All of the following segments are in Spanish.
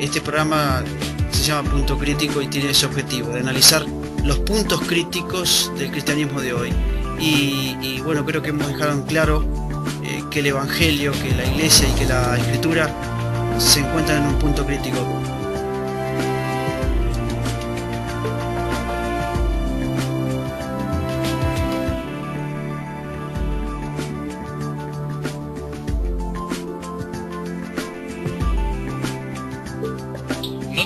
este programa se llama Punto Crítico y tiene ese objetivo, de analizar los puntos críticos del cristianismo de hoy. Y bueno, creo que hemos dejado en claro que el Evangelio, que la Iglesia y que la Escritura se encuentran en un punto crítico.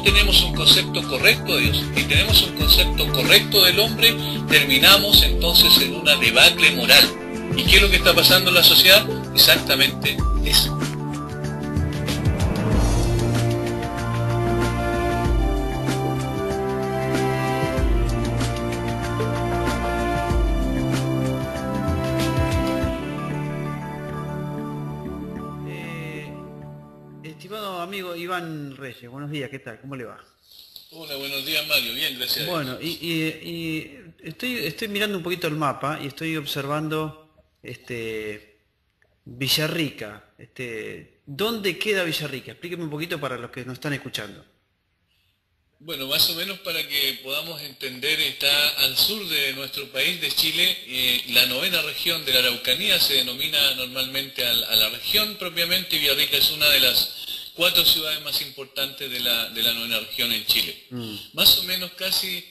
Tenemos un concepto correcto de Dios y tenemos un concepto correcto del hombre, terminamos entonces en una debacle moral. ¿Y qué es lo que está pasando en la sociedad? Exactamente eso. Estimado amigo Iván Reyes, buenos días, ¿qué tal? ¿Cómo le va? Hola, buenos días Mario, bien, gracias. Bueno, y estoy mirando un poquito el mapa y estoy observando Villarrica. ¿Dónde queda Villarrica? Explíqueme un poquito para los que nos están escuchando. Bueno, más o menos para que podamos entender, está al sur de nuestro país, de Chile, la novena región de la Araucanía, se denomina normalmente a la región propiamente, y Villarrica es una de las 4 ciudades más importantes de la novena región en Chile. Más o menos casi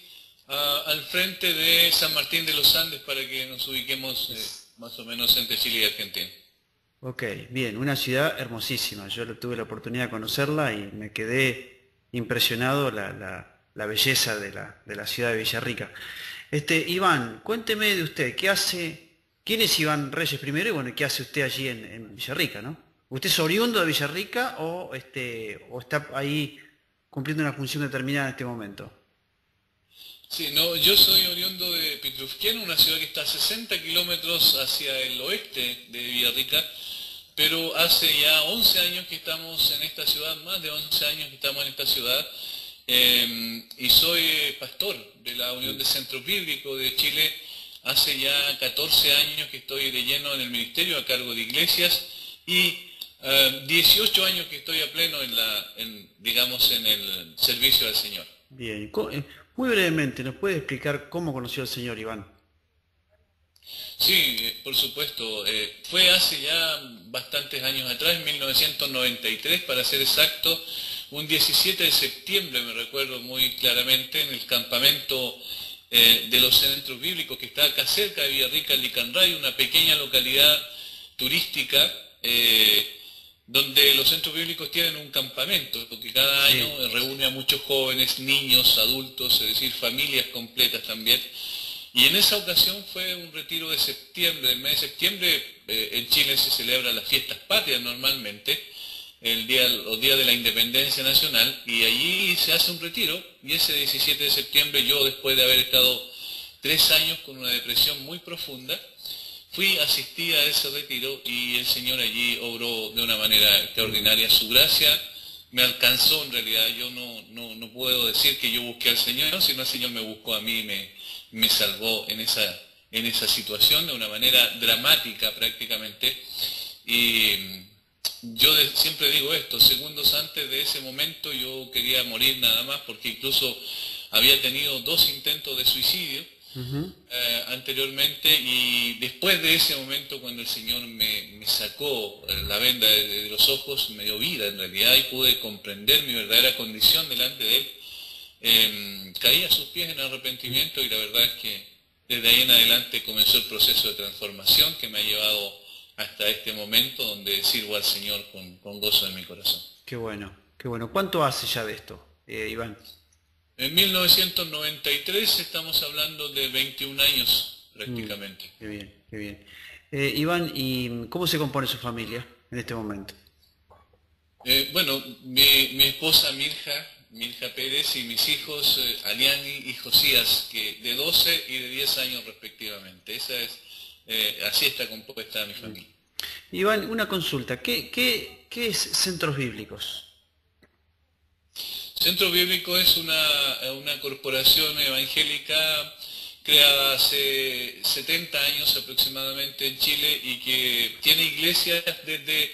al frente de San Martín de los Andes, para que nos ubiquemos más o menos entre Chile y Argentina. Ok, bien, una ciudad hermosísima. Yo tuve la oportunidad de conocerla y me quedé impresionado la belleza de la ciudad de Villarrica. Iván, cuénteme de usted, ¿quién es Iván Reyes primero y bueno, qué hace usted allí en Villarrica, ¿no? ¿Usted es oriundo de Villarrica o está ahí cumpliendo una función determinada en este momento? Sí, no, yo soy oriundo de Pitrufquén, una ciudad que está a 60 kilómetros hacia el oeste de Villarrica, pero hace ya 11 años que estamos en esta ciudad, más de 11 años que estamos en esta ciudad, y soy pastor de la Unión de Centros Bíblicos de Chile. Hace ya 14 años que estoy de lleno en el ministerio a cargo de iglesias y 18 años que estoy a pleno digamos, en el servicio al Señor. Bien, muy brevemente, ¿nos puede explicar cómo conoció al Señor Iván? Sí, por supuesto. Fue hace ya bastantes años atrás, en 1993, para ser exacto, un 17 de septiembre, me recuerdo muy claramente, en el campamento de los centros bíblicos que está acá cerca de Villarrica, Licanray, una pequeña localidad turística, donde los centros bíblicos tienen un campamento, porque cada año reúne a muchos jóvenes, niños, adultos, es decir, familias completas también. Y en esa ocasión fue un retiro de septiembre, del mes de septiembre. En Chile se celebran las fiestas patrias normalmente, los días de la independencia nacional, y allí se hace un retiro, y ese 17 de septiembre yo, después de haber estado 3 años con una depresión muy profunda, asistí a ese retiro y el Señor allí obró de una manera extraordinaria. Su gracia me alcanzó en realidad. Yo no puedo decir que yo busqué al Señor, sino el Señor me buscó a mí y me salvó en esa situación de una manera dramática prácticamente. Y yo siempre digo esto, segundos antes de ese momento yo quería morir nada más, porque incluso había tenido 2 intentos de suicidio anteriormente, y después de ese momento, cuando el Señor me sacó la venda de los ojos, me dio vida en realidad y pude comprender mi verdadera condición delante de Él, caí a sus pies en arrepentimiento, y la verdad es que desde ahí en adelante comenzó el proceso de transformación que me ha llevado hasta este momento, donde sirvo al Señor con gozo en mi corazón. Qué bueno, qué bueno. ¿Cuánto hace ya de esto, Iván? En 1993 estamos hablando de 21 años prácticamente. Qué bien, qué bien. Iván, ¿y cómo se compone su familia en este momento? Bueno, mi esposa Milja Pérez, y mis hijos Aliani y Josías, que de 12 y de 10 años respectivamente. Así está compuesta mi familia. Iván, una consulta. ¿Qué es Centros Bíblicos? Centro Bíblico es una corporación evangélica creada hace 70 años aproximadamente en Chile, y que tiene iglesias desde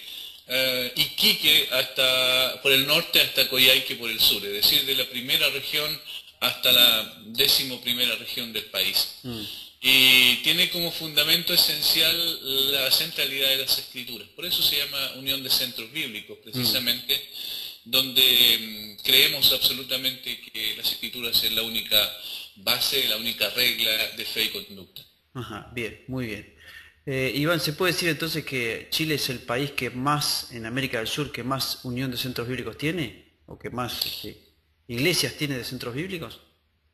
Iquique hasta por el norte hasta Coyhaique por el sur, es decir, de la primera región hasta la 11ª región del país. Y tiene como fundamento esencial la centralidad de las escrituras. Por eso se llama Unión de Centros Bíblicos, precisamente, donde creemos absolutamente que las escrituras es la única base, la única regla de fe y conducta. Ajá, bien, muy bien. Iván, ¿se puede decir entonces que Chile es el país que más, en América del Sur, que más unión de centros bíblicos tiene? ¿O que más iglesias tiene de centros bíblicos?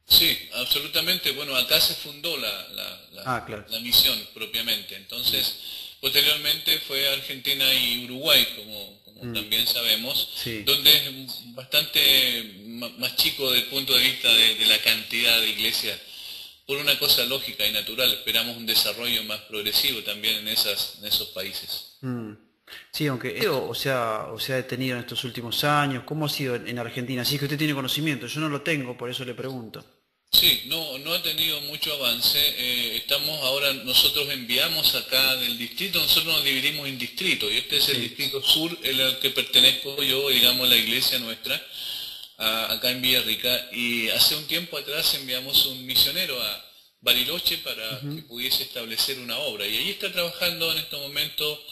Sí, absolutamente. Bueno, acá se fundó Claro. la misión propiamente. Entonces, posteriormente fue a Argentina y Uruguay, como también sabemos, Sí. donde es bastante más chico desde el punto de vista de la cantidad de iglesias. Por una cosa lógica y natural, esperamos un desarrollo más progresivo también en esos países. Sí, aunque o sea detenido en estos últimos años, ¿cómo ha sido en Argentina? Si es que usted tiene conocimiento, yo no lo tengo, por eso le pregunto. Sí, no ha tenido mucho avance. Estamos ahora, nosotros enviamos acá del distrito, nosotros nos dividimos en distritos, y este es el distrito sur, en el que pertenezco yo, digamos, la iglesia nuestra, acá en Villarrica, y hace un tiempo atrás enviamos un misionero a Bariloche para que pudiese establecer una obra, y ahí está trabajando en este momento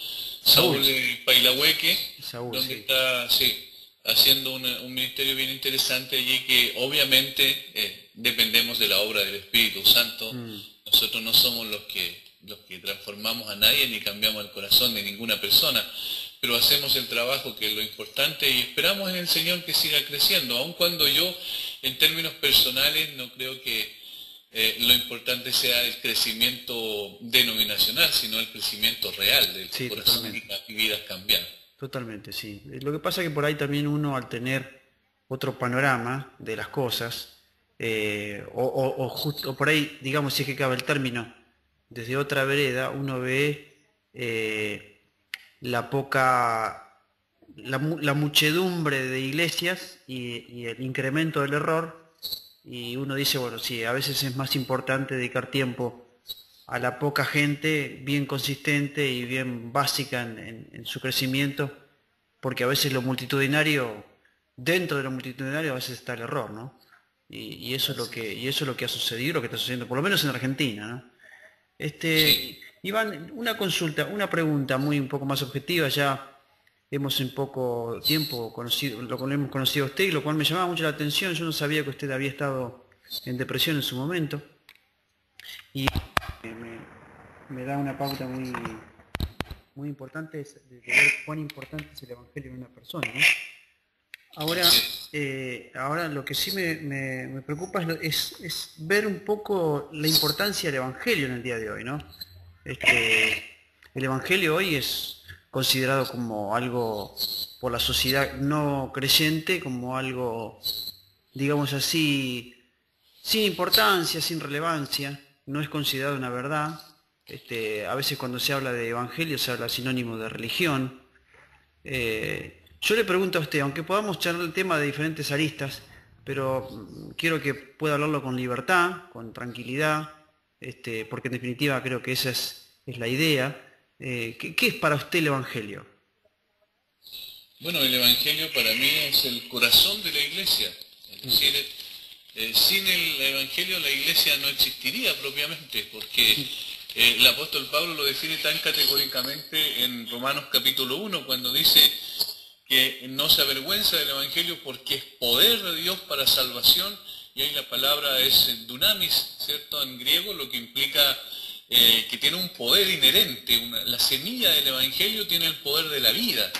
Saúl Pailahueque, Saúl, donde sí. está, sí, haciendo un ministerio bien interesante allí que obviamente dependemos de la obra del Espíritu Santo. Nosotros no somos los que transformamos a nadie ni cambiamos el corazón de ninguna persona, pero hacemos el trabajo que es lo importante y esperamos en el Señor que siga creciendo, aun cuando yo en términos personales no creo que lo importante sea el crecimiento denominacional, sino el crecimiento real del Sí, corazón totalmente. y vidas cambiadas. Totalmente, sí. Lo que pasa es que por ahí también uno al tener otro panorama de las cosas, o por ahí, digamos, si es que cabe el término, desde otra vereda, uno ve la poca, la muchedumbre de iglesias y el incremento del error, y uno dice, bueno, sí, a veces es más importante dedicar tiempo a la poca gente bien consistente y bien básica en su crecimiento, porque a veces lo multitudinario, dentro de lo multitudinario a veces está el error, ¿no? Y eso es lo que ha sucedido, lo que está sucediendo, por lo menos en Argentina, ¿no? Sí. Iván, una consulta, una pregunta un poco más objetiva, ya hemos en poco tiempo conocido, lo hemos conocido a usted, lo cual me llamaba mucho la atención, yo no sabía que usted había estado en depresión en su momento, y me da una pauta muy importante de ver cuán importante es el Evangelio en una persona, ¿no? Ahora, Así es. ahora lo que sí me preocupa es ver un poco la importancia del Evangelio en el día de hoy, ¿no? El Evangelio hoy es considerado como algo por la sociedad no creyente, como algo, digamos así, sin importancia, sin relevancia, no es considerado una verdad. A veces cuando se habla de Evangelio se habla sinónimo de religión. Yo le pregunto a usted, aunque podamos charlar el tema de diferentes aristas, pero quiero que pueda hablarlo con libertad, con tranquilidad, porque en definitiva creo que esa es la idea. ¿Qué es para usted el Evangelio? Bueno, el Evangelio para mí es el corazón de la iglesia. Es decir, sin el Evangelio la iglesia no existiría propiamente, porque el apóstol Pablo lo define tan categóricamente en Romanos capítulo 1, cuando dice que no se avergüenza del Evangelio porque es poder de Dios para salvación, y ahí la palabra es dunamis, ¿cierto? En griego, lo que implica que tiene un poder inherente. La semilla del Evangelio tiene el poder de la vida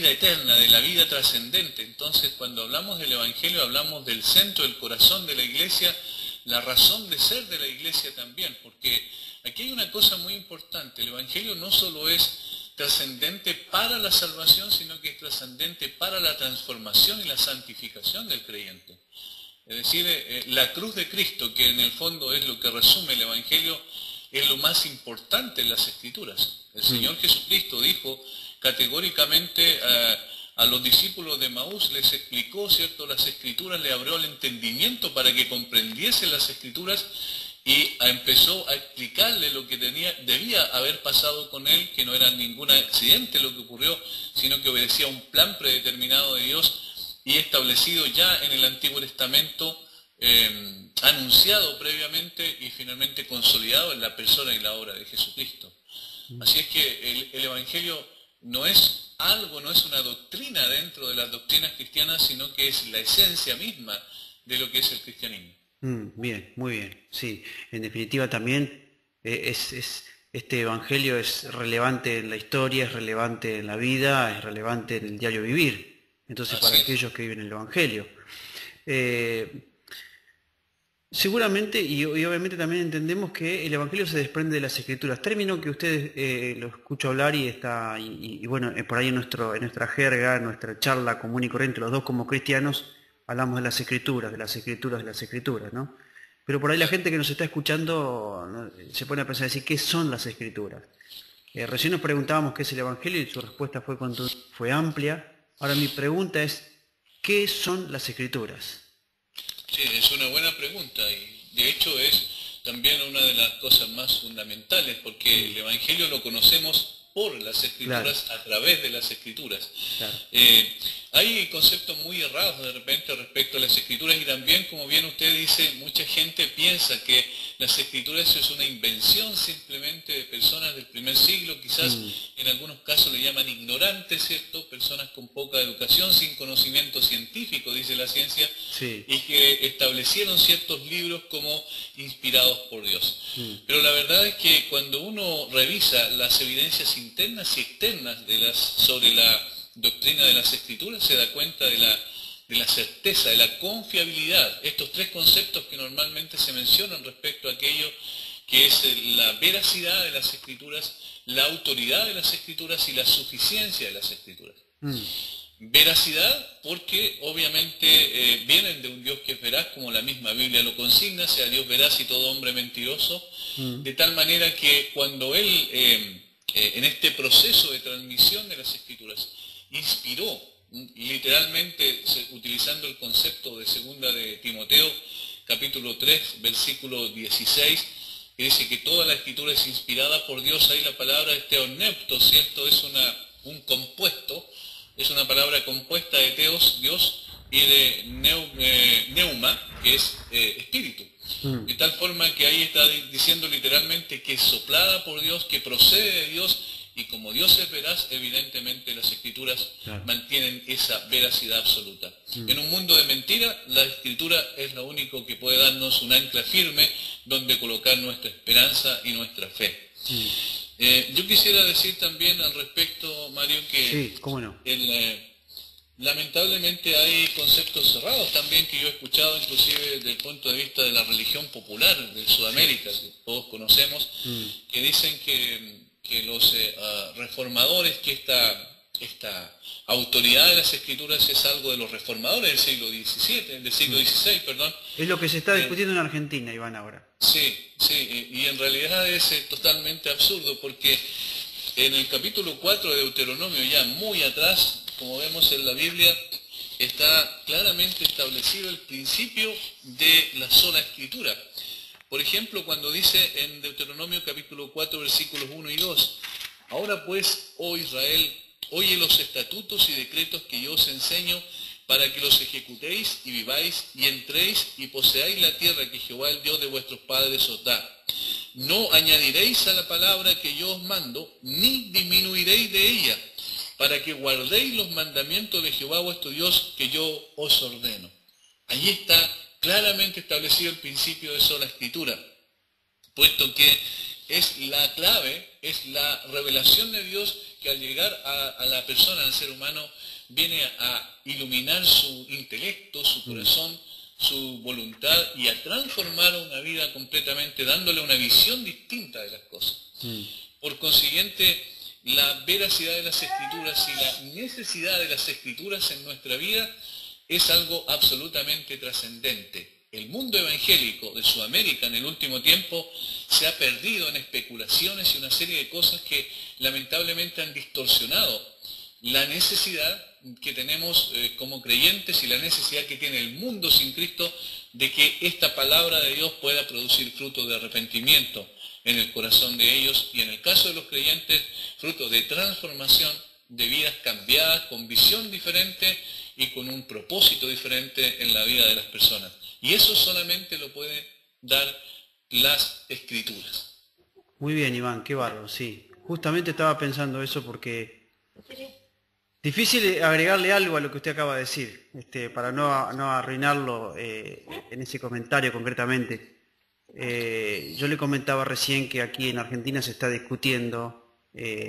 eterna, de la vida trascendente. Entonces, cuando hablamos del Evangelio, hablamos del centro, del corazón de la iglesia, la razón de ser de la iglesia también, porque aquí hay una cosa muy importante. El Evangelio no solo es trascendente para la salvación, sino que es trascendente para la transformación y la santificación del creyente. Es decir, la cruz de Cristo, que en el fondo es lo que resume el Evangelio, es lo más importante en las Escrituras. El Señor Jesucristo dijo categóricamente a los discípulos de Maús, les explicó, ¿cierto?, las Escrituras, le abrió el entendimiento para que comprendiesen las Escrituras, y empezó a explicarle lo que debía haber pasado con él, que no era ningún accidente lo que ocurrió, sino que obedecía a un plan predeterminado de Dios y establecido ya en el Antiguo Testamento, anunciado previamente y finalmente consolidado en la persona y la obra de Jesucristo. Así es que el Evangelio no es algo, no es una doctrina dentro de las doctrinas cristianas, sino que es la esencia misma de lo que es el cristianismo. Bien, muy bien. Sí, en definitiva también este evangelio es relevante en la historia, es relevante en la vida, es relevante en el diario vivir. Entonces, Así para es. aquellos que viven el evangelio. Seguramente y obviamente también entendemos que el evangelio se desprende de las escrituras. Término que ustedes lo escucho hablar y está y bueno, por ahí en nuestra jerga, en nuestra charla común y corriente, los dos como cristianos hablamos de las escrituras, de las escrituras, de las escrituras, ¿no? Pero por ahí la gente que nos está escuchando, ¿no?, se pone a pensar, decir, ¿qué son las escrituras? Recién nos preguntábamos qué es el evangelio y su respuesta fue amplia. Ahora mi pregunta es, ¿qué son las escrituras? Sí, es una buena pregunta y de hecho es también una de las cosas más fundamentales, porque el Evangelio lo conocemos por las Escrituras, Claro, a través de las Escrituras. claro. Hay conceptos muy errados de repente respecto a las Escrituras y también, como bien usted dice, mucha gente piensa que las Escrituras es una invención simplemente de personas del primer siglo, quizás en algunos casos le llaman ignorantes, ¿cierto? Personas con poca educación, sin conocimiento científico, dice la ciencia, Sí. y que establecieron ciertos libros como inspirados por Dios. Pero la verdad es que cuando uno revisa las evidencias internas y externas sobre la doctrina de las Escrituras, se da cuenta de la certeza, de la confiabilidad. Estos tres conceptos que normalmente se mencionan respecto a aquello que es la veracidad de las Escrituras, la autoridad de las Escrituras y la suficiencia de las Escrituras. Veracidad, porque obviamente vienen de un Dios que es veraz, como la misma Biblia lo consigna, sea Dios veraz y todo hombre mentiroso, de tal manera que cuando Él, en este proceso de transmisión de las Escrituras, inspiró, literalmente utilizando el concepto de segunda de Timoteo, capítulo 3, versículo 16, que dice que toda la Escritura es inspirada por Dios. Ahí la palabra teonepto, ¿cierto? Es un compuesto. Es una palabra compuesta de teos, Dios, y de neuma, que es espíritu. De tal forma que ahí está diciendo literalmente que es soplada por Dios, que procede de Dios, y como Dios es veraz, evidentemente las Escrituras mantienen esa veracidad absoluta. En un mundo de mentira, la Escritura es lo único que puede darnos un ancla firme donde colocar nuestra esperanza y nuestra fe. Yo quisiera decir también al respecto, Mario, que Sí, cómo no. lamentablemente hay conceptos cerrados también que yo he escuchado, inclusive desde el punto de vista de la religión popular de Sudamérica, que todos conocemos, que dicen que los reformadores, que esta autoridad de las Escrituras es algo de los reformadores del siglo XVI, perdón. Es lo que se está discutiendo en Argentina, Iván, ahora. Sí, y en realidad es totalmente absurdo, porque en el capítulo 4 de Deuteronomio, ya muy atrás, como vemos en la Biblia, está claramente establecido el principio de la sola Escritura. Por ejemplo, cuando dice en Deuteronomio capítulo 4, versículos 1 y 2, ahora pues, oh Israel, oye los estatutos y decretos que yo os enseño, para que los ejecutéis y viváis y entréis y poseáis la tierra que Jehová el Dios de vuestros padres os da. No añadiréis a la palabra que yo os mando, ni disminuiréis de ella, para que guardéis los mandamientos de Jehová vuestro Dios que yo os ordeno. Allí está claramente establecido el principio de sola Escritura, puesto que es la clave, es la revelación de Dios que al llegar a la persona, al ser humano, viene a iluminar su intelecto, su corazón, su voluntad y a transformar una vida completamente, dándole una visión distinta de las cosas. Por consiguiente, la veracidad de las Escrituras y la necesidad de las Escrituras en nuestra vida es algo absolutamente trascendente. El mundo evangélico de Sudamérica en el último tiempo se ha perdido en especulaciones y una serie de cosas que lamentablemente han distorsionado la necesidad que tenemos como creyentes y la necesidad que tiene el mundo sin Cristo de que esta palabra de Dios pueda producir fruto de arrepentimiento en el corazón de ellos y en el caso de los creyentes, fruto de transformación, de vidas cambiadas, con visión diferente y con un propósito diferente en la vida de las personas. Y eso solamente lo puede dar las Escrituras. Muy bien, Iván, qué bárbaro, sí. Justamente estaba pensando eso porque difícil agregarle algo a lo que usted acaba de decir, para no arruinarlo en ese comentario concretamente. Yo le comentaba recién que aquí en Argentina se está discutiendo,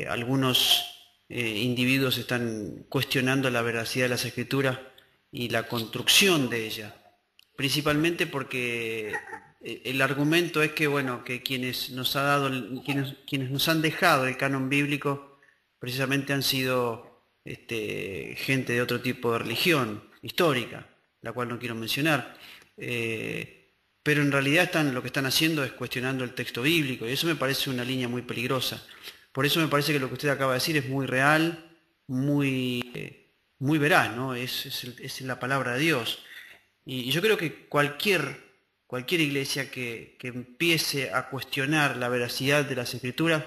algunos individuos están cuestionando la veracidad de las Escrituras y la construcción de ellas, principalmente porque el argumento es que, bueno, que quienes nos han dejado el canon bíblico precisamente han sido gente de otro tipo de religión histórica, la cual no quiero mencionar, pero en realidad lo que están haciendo es cuestionando el texto bíblico, y eso me parece una línea muy peligrosa. Por eso me parece que lo que usted acaba de decir es muy real, muy veraz, ¿no? Es la palabra de Dios. Y yo creo que cualquier iglesia que empiece a cuestionar la veracidad de las Escrituras,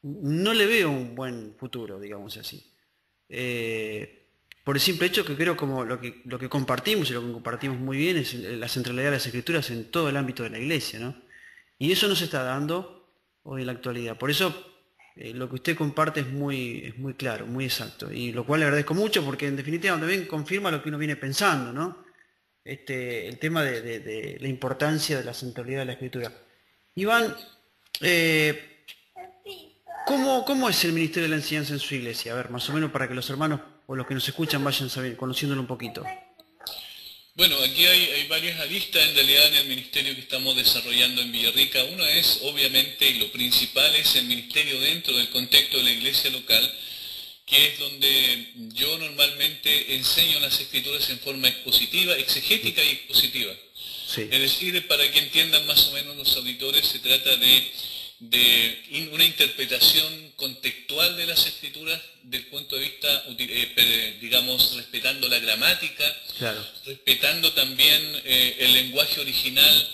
no le veo un buen futuro, digamos así. Por el simple hecho que creo como lo que compartimos, y lo que compartimos muy bien, es la centralidad de las Escrituras en todo el ámbito de la iglesia, ¿no? Y eso no se está dando hoy en la actualidad. Por eso lo que usted comparte es muy claro, muy exacto, y lo cual le agradezco mucho porque en definitiva también confirma lo que uno viene pensando, ¿no? El tema de la importancia de la centralidad de la Escritura. Iván, ¿cómo es el ministerio de la enseñanza en su iglesia? A ver, más o menos para que los hermanos o los que nos escuchan vayan conociéndolo un poquito. Bueno, aquí hay varias aristas en realidad en el ministerio que estamos desarrollando en Villarrica. Uno es, obviamente, y lo principal es el ministerio dentro del contexto de la iglesia local, que es donde yo normalmente enseño las Escrituras en forma expositiva, exegética y expositiva. Sí. Es decir, para que entiendan más o menos los auditores, se trata de una interpretación contextual de las Escrituras del punto de vista, digamos, respetando la gramática, claro, respetando también el lenguaje original,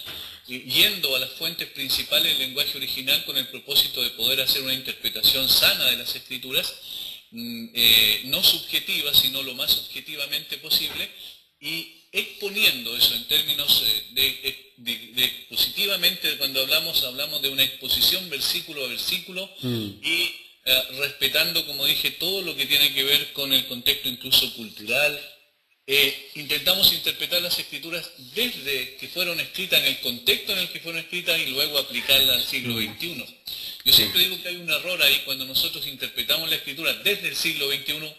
yendo a las fuentes principales del lenguaje original con el propósito de poder hacer una interpretación sana de las Escrituras, no subjetiva, sino lo más objetivamente posible, y exponiendo eso en términos expositivamente. Cuando hablamos de una exposición versículo a versículo y respetando, como dije, todo lo que tiene que ver con el contexto incluso cultural. Intentamos interpretar las Escrituras desde que fueron escritas, en el contexto en el que fueron escritas, y luego aplicarlas al siglo XXI. Yo siempre digo que hay un error ahí cuando nosotros interpretamos la Escritura desde el siglo XXI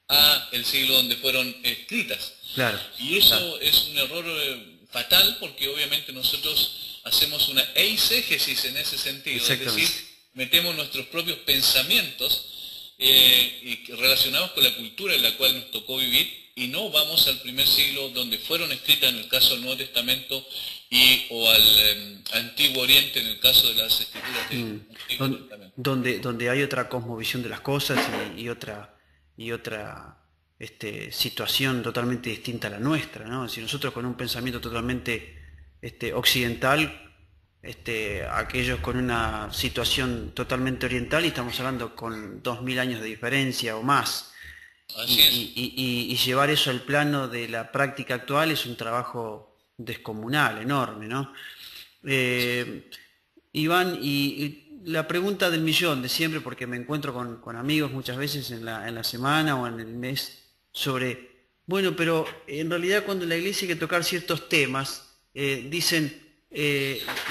a el siglo donde fueron escritas. Claro, y eso, claro, es un error fatal, porque obviamente nosotros hacemos una eisegesis en ese sentido, es decir, metemos nuestros propios pensamientos relacionados con la cultura en la cual nos tocó vivir, y no vamos al primer siglo donde fueron escritas, en el caso del Nuevo Testamento, o al Antiguo Oriente, en el caso de las Escrituras del Antiguo Testamento. Donde hay otra cosmovisión de las cosas y otra situación totalmente distinta a la nuestra, ¿no? Si nosotros con un pensamiento totalmente occidental, aquellos con una situación totalmente oriental, y estamos hablando con 2000 años de diferencia o más. Y llevar eso al plano de la práctica actual es un trabajo descomunal, enorme, ¿no? Iván, y la pregunta del millón de siempre, porque me encuentro con amigos muchas veces en la semana o en el mes, sobre, bueno, pero en realidad cuando en la iglesia hay que tocar ciertos temas, dicen,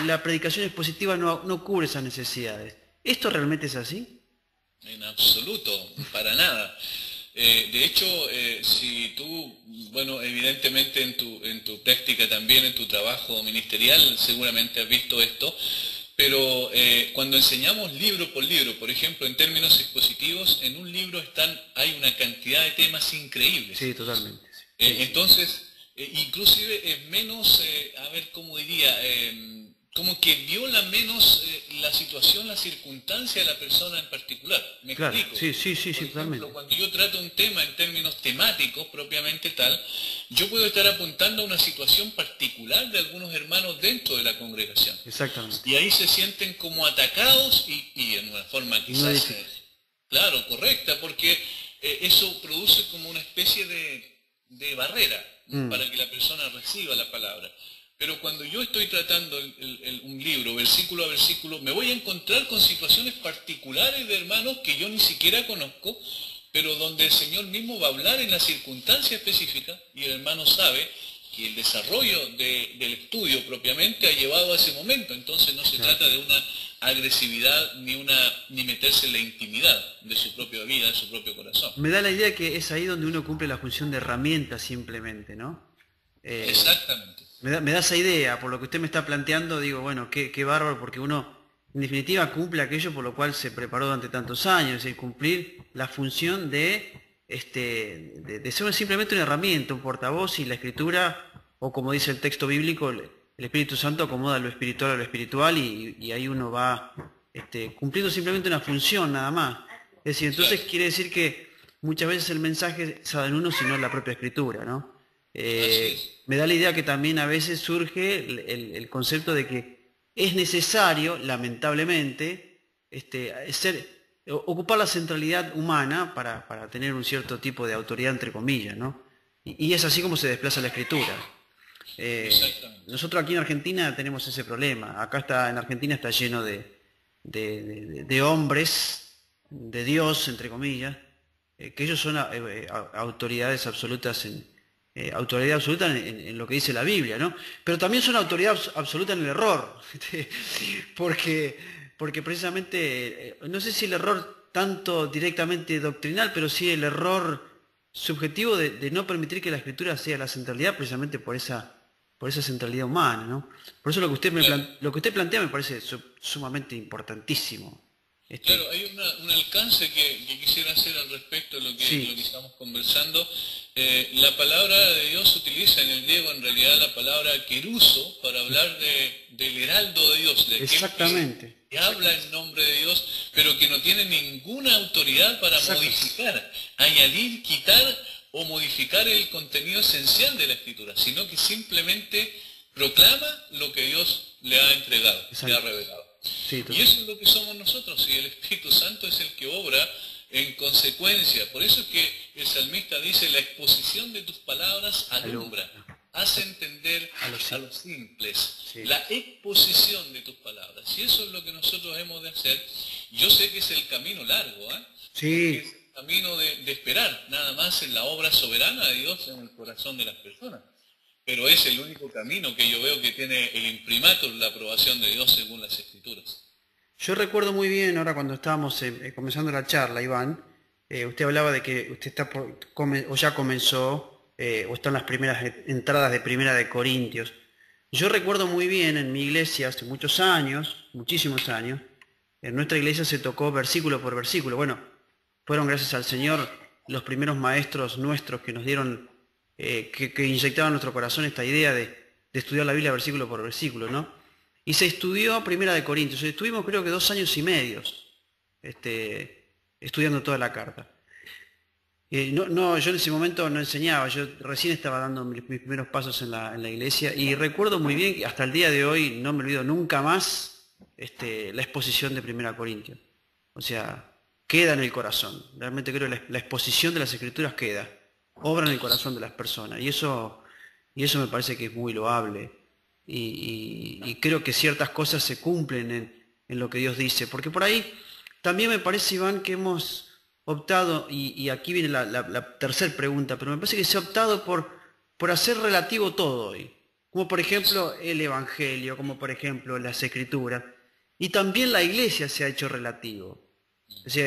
la predicación expositiva no cubre esas necesidades. ¿Esto realmente es así? En absoluto, para nada. De hecho, si tú, bueno, evidentemente en tu práctica también, en tu trabajo ministerial, seguramente has visto esto, pero cuando enseñamos libro por libro, por ejemplo, en términos expositivos, en un libro hay una cantidad de temas increíbles. Sí, totalmente. Entonces, inclusive es menos, a ver cómo diría, como que viola menos la situación, la circunstancia de la persona en particular. ¿Me Claro, explico? sí, sí, sí, Por sí, totalmente. ejemplo, cuando yo trato un tema en términos temáticos propiamente tal, yo puedo estar apuntando a una situación particular de algunos hermanos dentro de la congregación. Exactamente. Y ahí se sienten como atacados y en una forma Y no quizás, edifica. claro, correcta, porque eso produce como una especie de barrera Mm, para que la persona reciba la palabra. Pero cuando yo estoy tratando un libro, versículo a versículo, me voy a encontrar con situaciones particulares de hermanos que yo ni siquiera conozco, pero donde el Señor mismo va a hablar en la circunstancia específica y el hermano sabe que el desarrollo del estudio propiamente ha llevado a ese momento. Entonces no se claro. trata de una agresividad ni meterse en la intimidad de su propia vida, de su propio corazón. Me da la idea que es ahí donde uno cumple la función de herramienta simplemente, ¿no? Eh, Exactamente. me da esa idea, por lo que usted me está planteando, digo, bueno, qué bárbaro, porque uno en definitiva cumple aquello por lo cual se preparó durante tantos años, es decir, cumplir la función de ser simplemente una herramienta, un portavoz, y la escritura, o como dice el texto bíblico, el Espíritu Santo acomoda lo espiritual a lo espiritual y ahí uno va cumpliendo simplemente una función nada más. Es decir, entonces Claro. quiere decir que muchas veces el mensaje es en uno, sino en la propia escritura, ¿no? Así es. Me da la idea que también a veces surge el concepto de que es necesario, lamentablemente, ocupar la centralidad humana para tener un cierto tipo de autoridad, entre comillas, ¿no? Y es así como se desplaza la escritura. Exactamente. Nosotros aquí en Argentina tenemos ese problema. En Argentina está lleno de hombres, de Dios, entre comillas, que ellos son autoridades absolutas autoridad absoluta en lo que dice la Biblia, ¿no? Pero también son autoridad absoluta en el error, porque, porque precisamente, no sé si el error tanto directamente doctrinal, pero sí el error subjetivo de no permitir que la escritura sea la centralidad precisamente por esa centralidad humana, ¿no? Por eso Claro. lo que usted plantea me parece sumamente importantísimo. Claro, hay un alcance que quisiera hacer al respecto de lo que Sí, estamos conversando. La palabra de Dios se utiliza en el griego en realidad la palabra queruso para hablar del heraldo de Dios, de aquel exactamente, que habla en nombre de Dios, pero que no tiene ninguna autoridad para exacto, modificar, añadir, quitar o modificar el contenido esencial de la Escritura, sino que simplemente proclama lo que Dios le ha entregado, le ha exacto. revelado. Sí, Y eso es lo que somos nosotros, y el Espíritu Santo es el que obra en consecuencia. Por eso es que el salmista dice, la exposición de tus palabras alumbra, hace entender a los a sí. los simples. Sí. La exposición de tus palabras. Y eso es lo que nosotros hemos de hacer. Yo sé que es el camino largo, porque es Sí, el camino de esperar, nada más en la obra soberana de Dios en el corazón de las personas. Pero es el único camino que yo veo que tiene el imprimatur, la aprobación de Dios según las Escrituras. yo recuerdo muy bien ahora cuando estábamos comenzando la charla, Iván, usted hablaba de que usted o ya comenzó, o está en las primeras entradas de Primera de Corintios. Yo recuerdo muy bien en mi iglesia hace muchos años, muchísimos años, en nuestra iglesia se tocó versículo por versículo. Bueno, fueron gracias al Señor los primeros maestros nuestros que nos dieron, que inyectaban en nuestro corazón esta idea de estudiar la Biblia versículo por versículo, ¿no? Y se estudió Primera de Corintios. Estuvimos creo que 2 años y medio estudiando toda la carta. Yo en ese momento no enseñaba, yo recién estaba dando mis primeros pasos en la iglesia y recuerdo muy bien que hasta el día de hoy no me olvido nunca más la exposición de Primera Corintios. O sea, queda en el corazón. Realmente creo que la exposición de las Escrituras queda, obra en el corazón de las personas. Y eso me parece que es muy loable. Y creo que ciertas cosas se cumplen en lo que Dios dice. Porque por ahí también me parece, Iván, que hemos optado, y aquí viene la tercera pregunta, pero me parece que se ha optado por hacer relativo todo hoy. Como por ejemplo el Evangelio, como por ejemplo las Escrituras. Y también la iglesia se ha hecho relativo. O sea,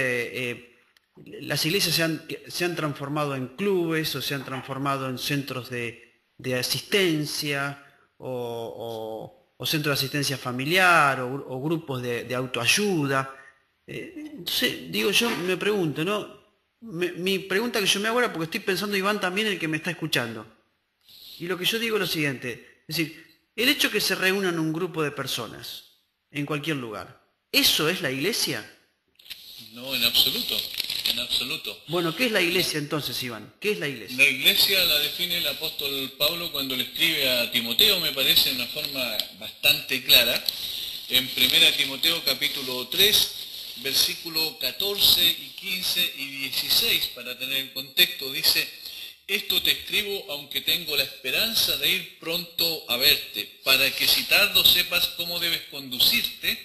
las iglesias se han transformado en clubes o se han transformado en centros de asistencia o centros de asistencia familiar o grupos de autoayuda. Entonces, digo, yo me pregunto, ¿no? Mi pregunta que yo me hago porque estoy pensando, Iván, también el que me está escuchando. Y lo que yo digo es lo siguiente, es decir, El hecho que se reúnan un grupo de personas en cualquier lugar, ¿eso es la iglesia? No, en absoluto, en absoluto. Bueno, ¿qué es la iglesia entonces, Iván? ¿Qué es la iglesia? La iglesia la define el apóstol Pablo cuando le escribe a Timoteo, me parece, de una forma bastante clara. En 1 Timoteo capítulo 3, versículo 14 y 15 y 16, para tener el contexto, dice: esto te escribo aunque tengo la esperanza de ir pronto a verte, para que si tardo sepas cómo debes conducirte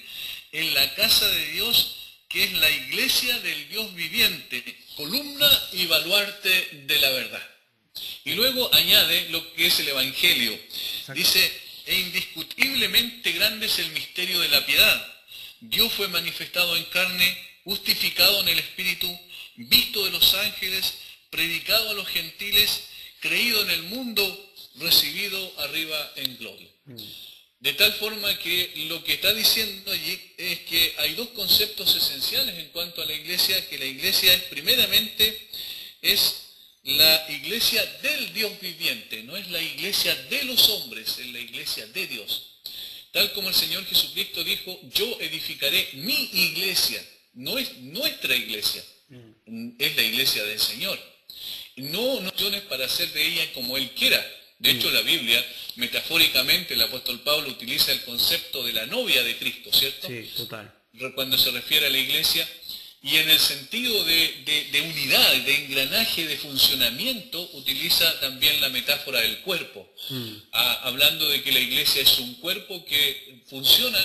en la casa de Dios, que es la iglesia del Dios viviente, columna y baluarte de la verdad. Y luego añade lo que es el Evangelio. Exacto. Dice: e indiscutiblemente grande es el misterio de la piedad. Dios fue manifestado en carne, justificado en el Espíritu, visto de los ángeles, predicado a los gentiles, creído en el mundo, recibido arriba en gloria. De tal forma que lo que está diciendo allí es que hay dos conceptos esenciales en cuanto a la iglesia, que la iglesia es primeramente, es la iglesia del Dios viviente, no es la iglesia de los hombres, es la iglesia de Dios. Tal como el Señor Jesucristo dijo: yo edificaré mi iglesia, no es nuestra iglesia, es la iglesia del Señor. No nociones para hacer de ella como Él quiera. De hecho, la Biblia, metafóricamente, el apóstol Pablo utiliza el concepto de la novia de Cristo, ¿cierto? Sí, total. Cuando se refiere a la iglesia, y en el sentido de unidad, de engranaje, de funcionamiento, utiliza también la metáfora del cuerpo, hablando de que la iglesia es un cuerpo que funciona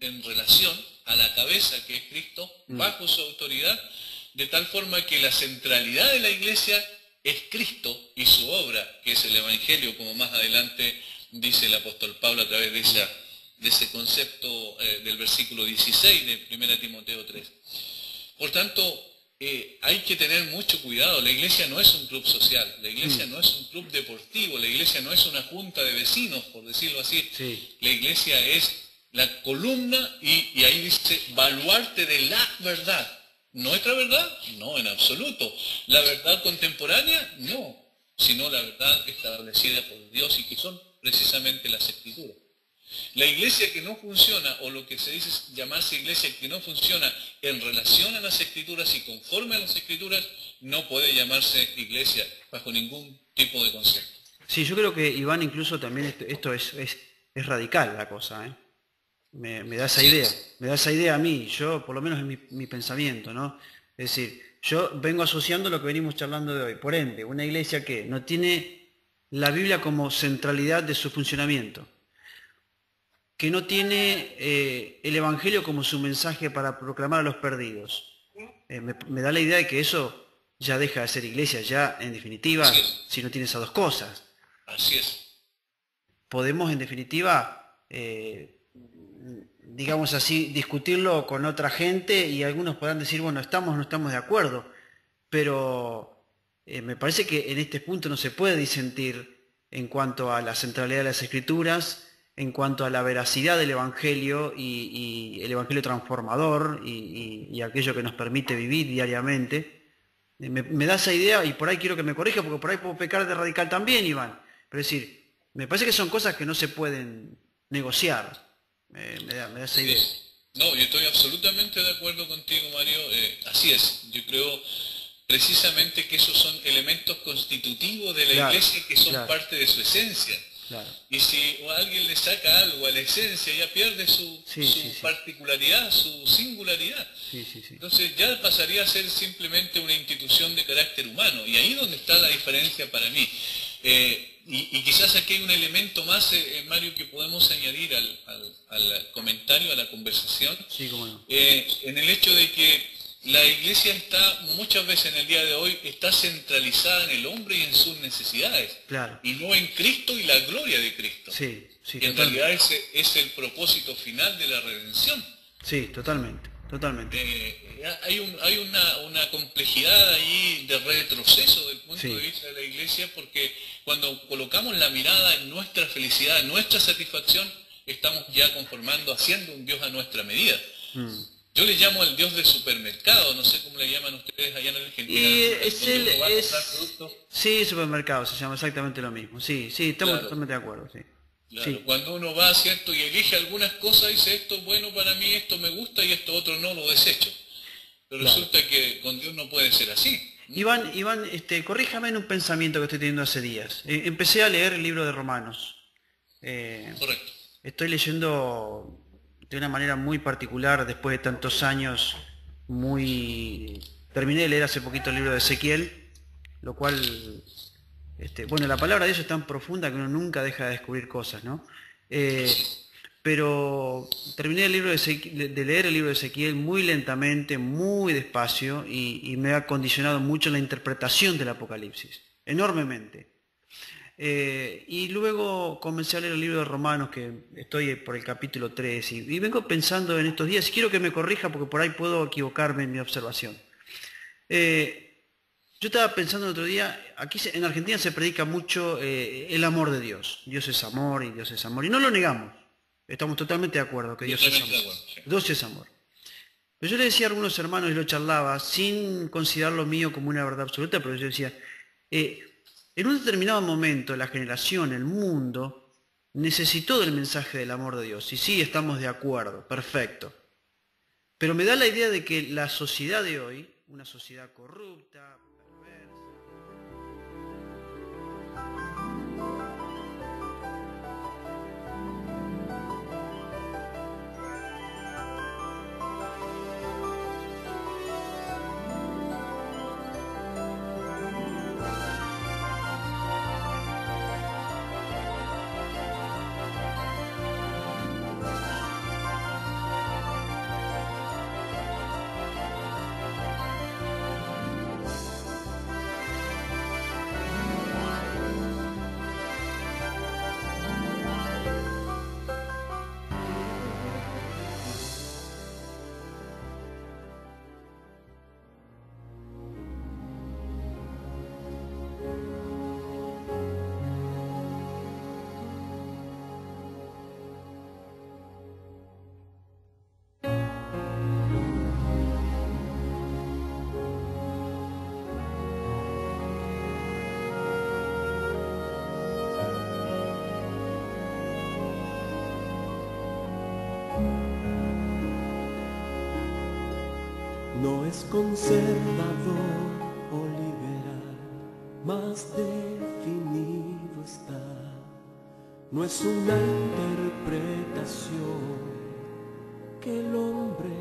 en relación a la cabeza, que es Cristo, bajo su autoridad, de tal forma que la centralidad de la iglesia es Cristo y su obra, que es el Evangelio, como más adelante dice el apóstol Pablo a través de ese concepto del versículo 16 de 1 Timoteo 3. Por tanto, hay que tener mucho cuidado. La iglesia no es un club social, la iglesia no es un club deportivo, la iglesia no es una junta de vecinos, por decirlo así. Sí. La iglesia es la columna y ahí dice baluarte de la verdad. ¿Nuestra verdad? No, en absoluto. ¿La verdad contemporánea? No, sino la verdad establecida por Dios y que son precisamente las Escrituras. La iglesia que no funciona, o lo que se dice llamarse iglesia que no funciona en relación a las Escrituras y conforme a las Escrituras, no puede llamarse iglesia bajo ningún tipo de concepto. Sí, yo creo que, Iván, incluso también esto es radical la cosa, ¿eh? Me da esa idea, me da esa idea a mí, yo por lo menos en mi pensamiento, ¿no? Es decir, yo vengo asociando lo que venimos charlando de hoy. Por ende, una iglesia que no tiene la Biblia como centralidad de su funcionamiento, que no tiene el Evangelio como su mensaje para proclamar a los perdidos. Me da la idea de que eso ya deja de ser iglesia, ya en definitiva, si no tiene esas dos cosas. Así es. Podemos en definitiva, digamos así, discutirlo con otra gente y algunos podrán decir, bueno, estamos o no estamos de acuerdo, pero me parece que en este punto no se puede disentir en cuanto a la centralidad de las Escrituras, en cuanto a la veracidad del Evangelio y el Evangelio transformador y aquello que nos permite vivir diariamente. Me da esa idea y por ahí quiero que me corrija porque por ahí puedo pecar de radical también, Iván. Pero es decir, me parece que son cosas que no se pueden negociar. Me da esa idea. No, yo estoy absolutamente de acuerdo contigo, Mario. Así es. Yo creo precisamente que esos son elementos constitutivos de la iglesia que son parte de su esencia. Claro. Y si alguien le saca algo a la esencia, ya pierde su particularidad, su singularidad. Entonces ya pasaría a ser simplemente una institución de carácter humano. Y ahí es donde está la diferencia para mí. Y quizás aquí hay un elemento más, Mario, que podemos añadir al comentario, a la conversación. Sí, cómo no. En el hecho de que la iglesia está, muchas veces en el día de hoy, está centralizada en el hombre y en sus necesidades. Claro. Y no en Cristo y la gloria de Cristo. Sí, que en realidad ese es el propósito final de la redención. Sí, totalmente. Hay una complejidad ahí de retroceso del punto de vista de la iglesia, porque cuando colocamos la mirada en nuestra felicidad, en nuestra satisfacción, estamos ya conformando, haciendo un Dios a nuestra medida. Yo le llamo al Dios de supermercado, no sé cómo le llaman ustedes allá en Argentina. Sí, supermercado se llama exactamente lo mismo. Sí, estamos totalmente de acuerdo, sí. Claro, Sí, cuando uno va, ¿cierto? Y elige algunas cosas, dice esto es bueno para mí, esto me gusta y esto otro no, lo desecho. Pero claro. resulta que con Dios no puede ser así. Iván, corríjame en un pensamiento que estoy teniendo hace días. Empecé a leer el libro de Romanos. Eh, Correcto. Estoy leyendo de una manera muy particular, después de tantos años, muy... Terminé de leer hace poquito el libro de Ezequiel, lo cual, bueno, la palabra de Dios es tan profunda que uno nunca deja de descubrir cosas, ¿no? Así Eh, es. pero terminé el libro de leer el libro de Ezequiel muy lentamente, muy despacio, y me ha condicionado mucho la interpretación del Apocalipsis, enormemente. Y luego comencé a leer el libro de Romanos, que estoy por el capítulo 3, y vengo pensando en estos días, y quiero que me corrija porque por ahí puedo equivocarme en mi observación. Yo estaba pensando el otro día, aquí en Argentina se predica mucho el amor de Dios. Dios es amor y Dios es amor. Y no lo negamos. Estamos totalmente de acuerdo que Dios es Totalmente de amor. acuerdo. Sí. Dios es amor. Pero yo le decía a algunos hermanos y lo charlaba sin considerar lo mío como una verdad absoluta, pero yo decía, eh, en un determinado momento la generación, el mundo, necesitó del mensaje del amor de Dios. Y sí, estamos de acuerdo, perfecto. Pero me da la idea de que la sociedad de hoy, una sociedad corrupta, perversa, no es conservador o liberal, más definido está. No es una interpretación que el hombre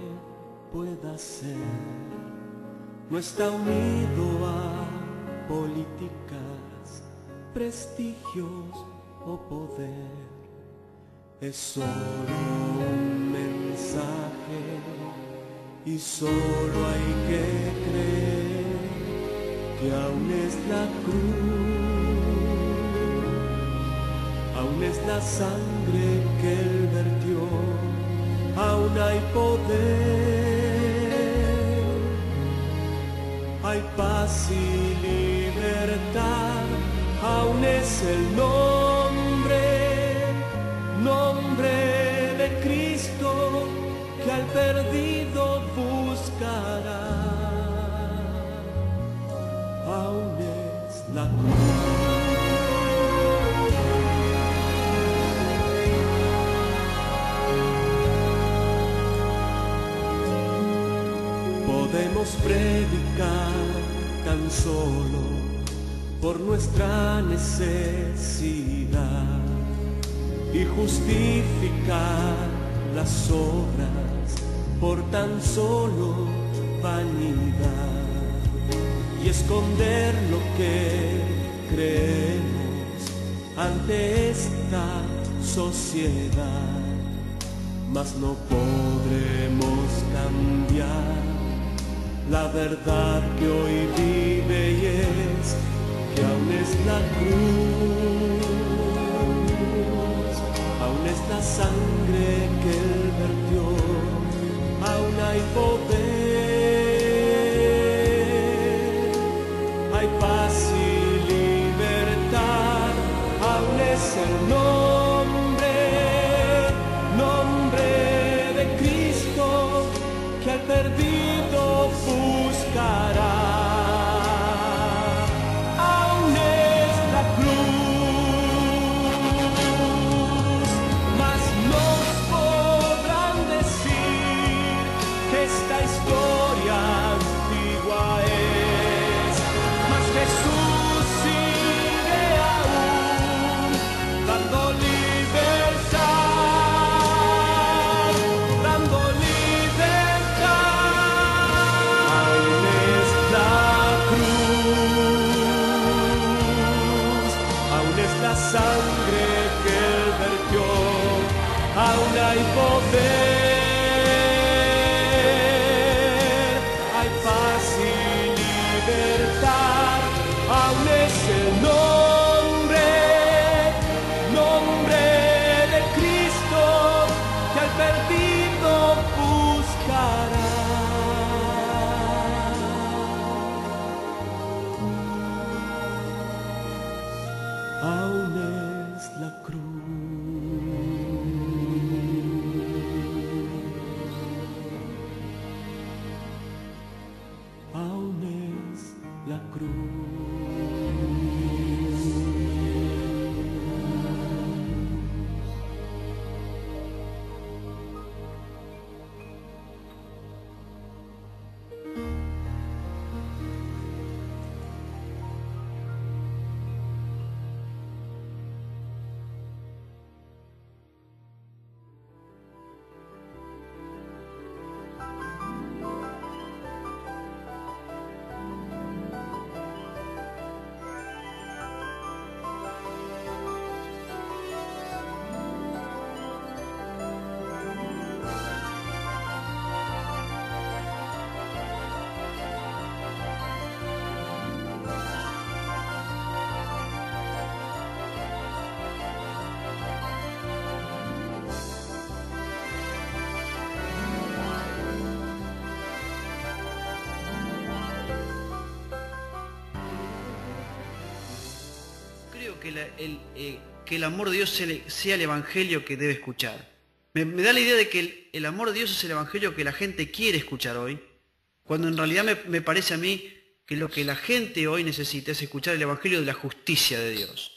pueda hacer. No está unido a políticas, prestigios o poder. Es solo un mensaje y solo hay que creer que aún es la cruz, aún es la sangre que Él vertió, aún hay poder, hay paz y libertad, aún es el nombre de Cristo que al perdido buscará, aún es la cruz. Podemos predicar tan solo por nuestra necesidad y justificar las obras por tan solo vanidad y esconder lo que creemos ante esta sociedad, mas no podremos cambiar la verdad que hoy vive y es que aún es la cruz, aún es la sangre que Él vertió, aún hay poder, hay paz y libertad, aún es el nombre de Cristo que al perdido buscará. Aún es la cruz. hay poder, hay paz y libertad, aún es el nombre de Cristo que al perdido buscará. Aún es la cruz, aún es la cruz. Creo que, que el amor de Dios sea el evangelio que debe escuchar. Me da la idea de que el amor de Dios es el evangelio que la gente quiere escuchar hoy, cuando en realidad me parece a mí que lo que la gente hoy necesita es escuchar el evangelio de la justicia de Dios.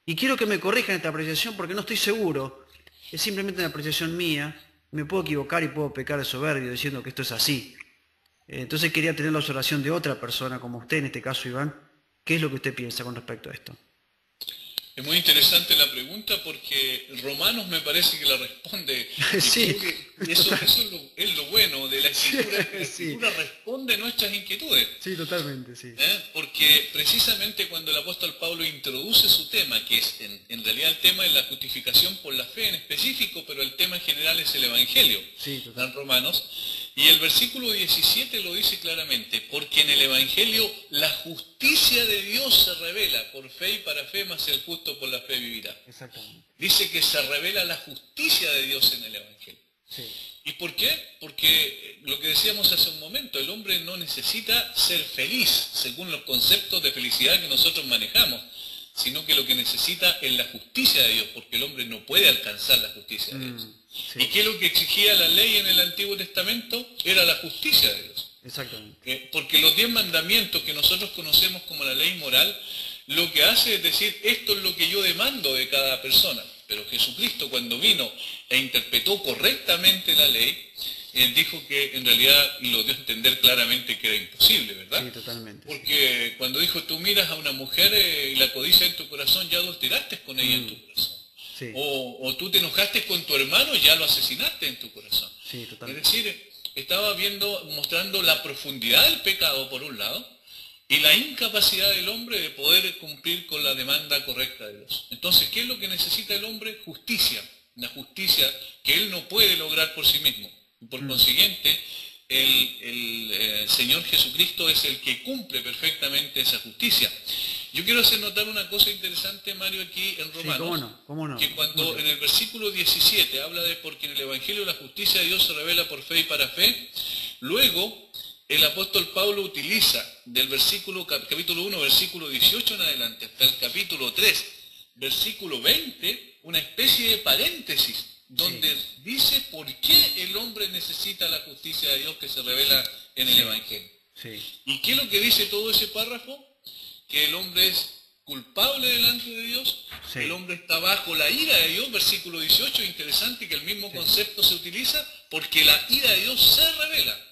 Y quiero que me corrijan esta apreciación porque no estoy seguro, es simplemente una apreciación mía, me puedo equivocar y puedo pecar de soberbio diciendo que esto es así. Entonces quería tener la observación de otra persona, como usted en este caso, Iván. ¿Qué es lo que usted piensa con respecto a esto? Es muy interesante la pregunta porque Romanos me parece que la responde. Sí. Eso es lo bueno de la Escritura, que la Sí. Escritura responde nuestras inquietudes. Sí, totalmente, sí. Porque precisamente cuando el apóstol Pablo introduce su tema, que es en realidad el tema de la justificación por la fe en específico, pero el tema en general es el Evangelio, Sí, total. en Romanos, y el versículo 17 lo dice claramente, porque en el Evangelio la justicia de Dios se revela por fe y para fe, mas el justo por la fe vivirá. Exactamente. Dice que se revela la justicia de Dios en el Evangelio. Sí. ¿Y por qué? Porque lo que decíamos hace un momento, el hombre no necesita ser feliz según los conceptos de felicidad que nosotros manejamos, sino que lo que necesita es la justicia de Dios, porque el hombre no puede alcanzar la justicia de Dios. Sí. ¿Y qué es lo que exigía la ley en el Antiguo Testamento? Era la justicia de Dios. Exactamente. Porque los 10 mandamientos que nosotros conocemos como la ley moral, lo que hace es decir, esto es lo que yo demando de cada persona. Pero Jesucristo, cuando vino e interpretó correctamente la ley, él dijo que en realidad lo dio a entender claramente que era imposible, ¿verdad? Sí, totalmente. Porque cuando dijo, tú miras a una mujer y la codicia en tu corazón, ya adulteraste con ella en tu corazón. Sí. O tú te enojaste con tu hermano y ya lo asesinaste en tu corazón. Sí, Es totalmente. decir, estaba mostrando la profundidad del pecado por un lado y la incapacidad del hombre de poder cumplir con la demanda correcta de Dios. Entonces, ¿qué es lo que necesita el hombre? Justicia. Una justicia que él no puede lograr por sí mismo. Y por consiguiente, el Señor Jesucristo es el que cumple perfectamente esa justicia. Yo quiero hacer notar una cosa interesante, Mario, aquí en Romanos. Sí, cómo no. Que cuando en el versículo 17 habla de porque en el Evangelio la justicia de Dios se revela por fe y para fe, luego el apóstol Pablo utiliza del capítulo 1, versículo 18 en adelante, hasta el capítulo 3, versículo 20, una especie de paréntesis, donde dice por qué el hombre necesita la justicia de Dios que se revela en el Evangelio. Sí. ¿Y qué es lo que dice todo ese párrafo? Que el hombre es culpable delante de Dios, Sí. el hombre está bajo la ira de Dios, versículo 18, interesante que el mismo concepto se utiliza, porque la ira de Dios se revela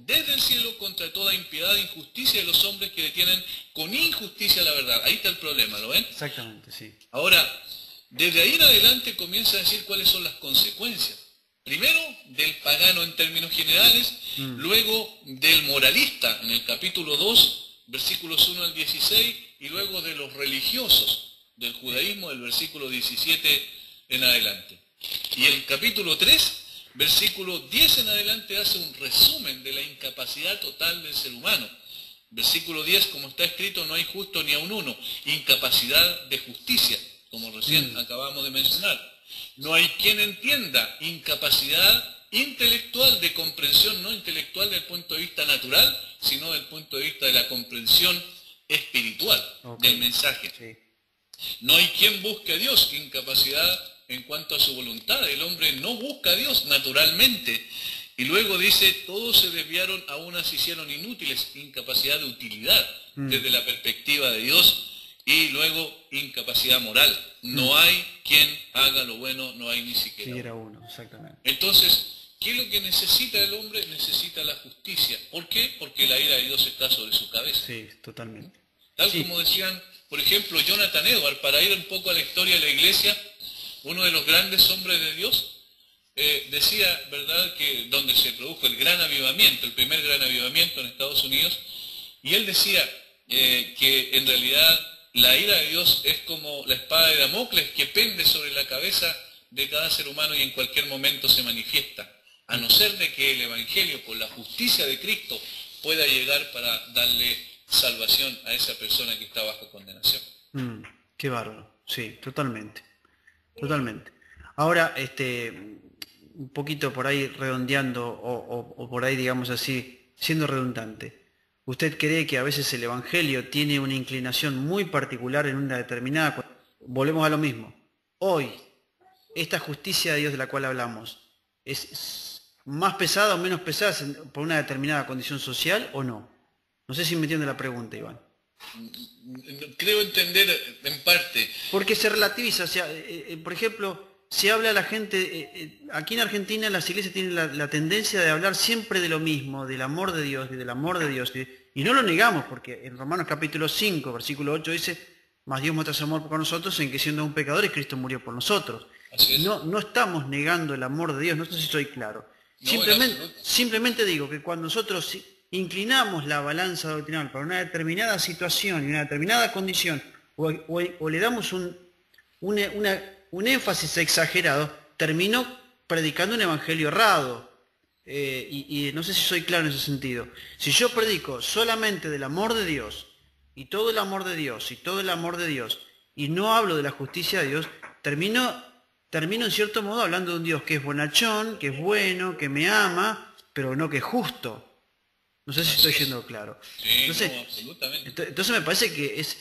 desde el cielo contra toda impiedad e injusticia de los hombres que detienen con injusticia la verdad. Ahí está el problema, ¿lo ven? Exactamente, sí. Ahora, desde ahí en adelante comienza a decir cuáles son las consecuencias. Primero, del pagano en términos generales, luego del moralista en el capítulo 2, versículos 1 al 16, y luego de los religiosos del judaísmo, del versículo 17 en adelante. Y el capítulo 3, versículo 10 en adelante, hace un resumen de la incapacidad total del ser humano. Versículo 10, como está escrito, no hay justo ni aun uno. Incapacidad de justicia, como recién acabamos de mencionar. No hay quien entienda. Incapacidad intelectual, de comprensión, no intelectual del punto de vista natural, sino del punto de vista de la comprensión espiritual del mensaje. Sí. No hay quien busque a Dios. Incapacidad en cuanto a su voluntad. El hombre no busca a Dios naturalmente. Y luego dice, todos se desviaron, a unas se hicieron inútiles. Incapacidad de utilidad desde la perspectiva de Dios. Y luego, incapacidad moral. No hay quien haga lo bueno, no hay ni siquiera uno, exactamente. Entonces, ¿qué es lo que necesita el hombre? Necesita la justicia. ¿Por qué? Porque la ira de Dios está sobre su cabeza. Sí, totalmente. Tal como decían, por ejemplo, Jonathan Edwards, para ir un poco a la historia de la iglesia, uno de los grandes hombres de Dios, decía, ¿verdad?, que donde se produjo el gran avivamiento, el primer gran avivamiento en Estados Unidos, y él decía que en realidad la ira de Dios es como la espada de Damocles que pende sobre la cabeza de cada ser humano y en cualquier momento se manifiesta, a no ser de que el Evangelio, por la justicia de Cristo, pueda llegar para darle salvación a esa persona que está bajo condenación. Qué bárbaro, sí, totalmente. Totalmente. Ahora, un poquito por ahí redondeando, o por ahí, digamos así, siendo redundante. ¿Usted cree que a veces el Evangelio tiene una inclinación muy particular en una determinada... Volvemos a lo mismo. Hoy, esta justicia de Dios de la cual hablamos, ¿es más pesada o menos pesada por una determinada condición social o no? No sé si me entiende la pregunta, Iván. Creo entender en parte. Porque se relativiza, o sea, por ejemplo, se habla a la gente, aquí en Argentina las iglesias tienen la tendencia de hablar siempre de lo mismo, del amor de Dios y del amor de Dios, y no lo negamos, porque en Romanos capítulo 5, versículo 8 dice, mas Dios muestra su amor por nosotros en que siendo aún pecadores Cristo murió por nosotros. No estamos negando el amor de Dios, no sé si soy claro. Simplemente digo que cuando nosotros inclinamos la balanza doctrinal para una determinada situación y una determinada condición, o le damos un énfasis exagerado, termino predicando un evangelio errado. Y no sé si soy claro en ese sentido. Si yo predico solamente del amor de Dios, y todo el amor de Dios, y todo el amor de Dios, y no hablo de la justicia de Dios, termino en cierto modo hablando de un Dios que es bonachón, que es bueno, que me ama, pero no que es justo. No sé si estoy siendo claro. Sí, entonces, no, absolutamente. Entonces me parece que es...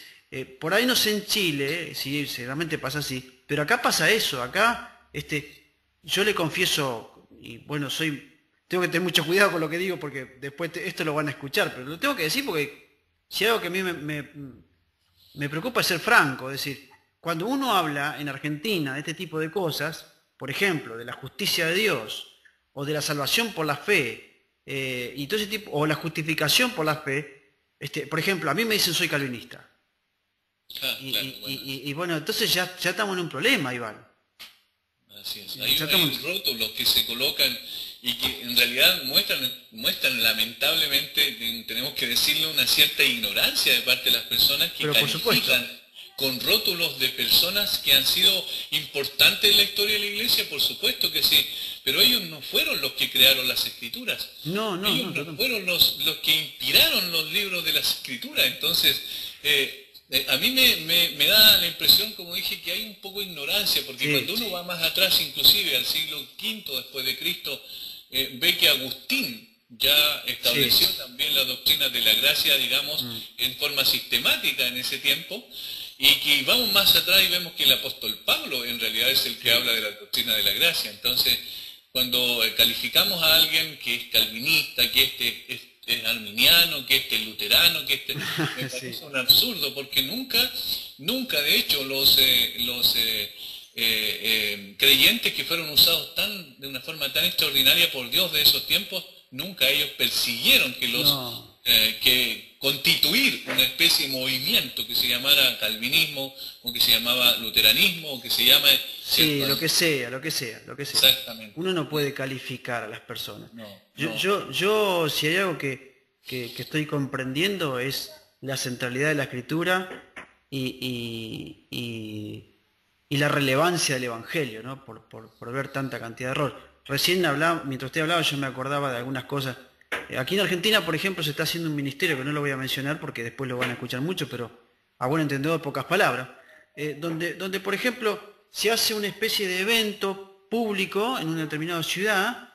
por ahí no sé en Chile, si realmente pasa así, pero acá pasa eso. Acá yo le confieso, y bueno, tengo que tener mucho cuidado con lo que digo porque después esto lo van a escuchar, pero lo tengo que decir porque si algo que a mí me preocupa es ser franco. Es decir, cuando uno habla en Argentina de este tipo de cosas, por ejemplo, de la justicia de Dios, o de la salvación por la fe, y todo ese tipo, o la justificación por la fe, por ejemplo, a mí me dicen soy calvinista. Y bueno, entonces ya estamos en un problema, Iván. Así es. Hay rótulos que se colocan y que en realidad muestran lamentablemente, tenemos que decirlo, una cierta ignorancia de parte de las personas que califican con rótulos de personas que han sido importantes en la historia de la iglesia, por supuesto que sí, pero ellos no fueron los que crearon las escrituras. Ellos no fueron los que inspiraron los libros de las escrituras. Entonces, a mí me da la impresión, como dije, que hay un poco de ignorancia, porque cuando uno va más atrás, inclusive al siglo V después de Cristo, ve que Agustín ya estableció también la doctrina de la gracia, digamos, en forma sistemática en ese tiempo, y que vamos más atrás y vemos que el apóstol Pablo en realidad es el que habla de la doctrina de la gracia. Entonces, cuando calificamos a alguien que es calvinista, que es arminiano, que es luterano, me parece un absurdo, porque nunca de hecho los creyentes que fueron usados de una forma tan extraordinaria por Dios de esos tiempos, nunca ellos persiguieron que constituir una especie de movimiento que se llamara calvinismo, o que se llamaba luteranismo, o que se llama... Sí, lo que sea. Exactamente. Uno no puede calificar a las personas. Yo si hay algo que estoy comprendiendo es la centralidad de la Escritura y y la relevancia del Evangelio, ¿no? Por ver tanta cantidad de error. Recién hablaba, mientras usted hablaba, yo me acordaba de algunas cosas. Aquí en Argentina, por ejemplo, se está haciendo un ministerio, que no lo voy a mencionar porque después lo van a escuchar mucho, pero a buen entendedor, pocas palabras, donde, por ejemplo, se hace una especie de evento público en una determinada ciudad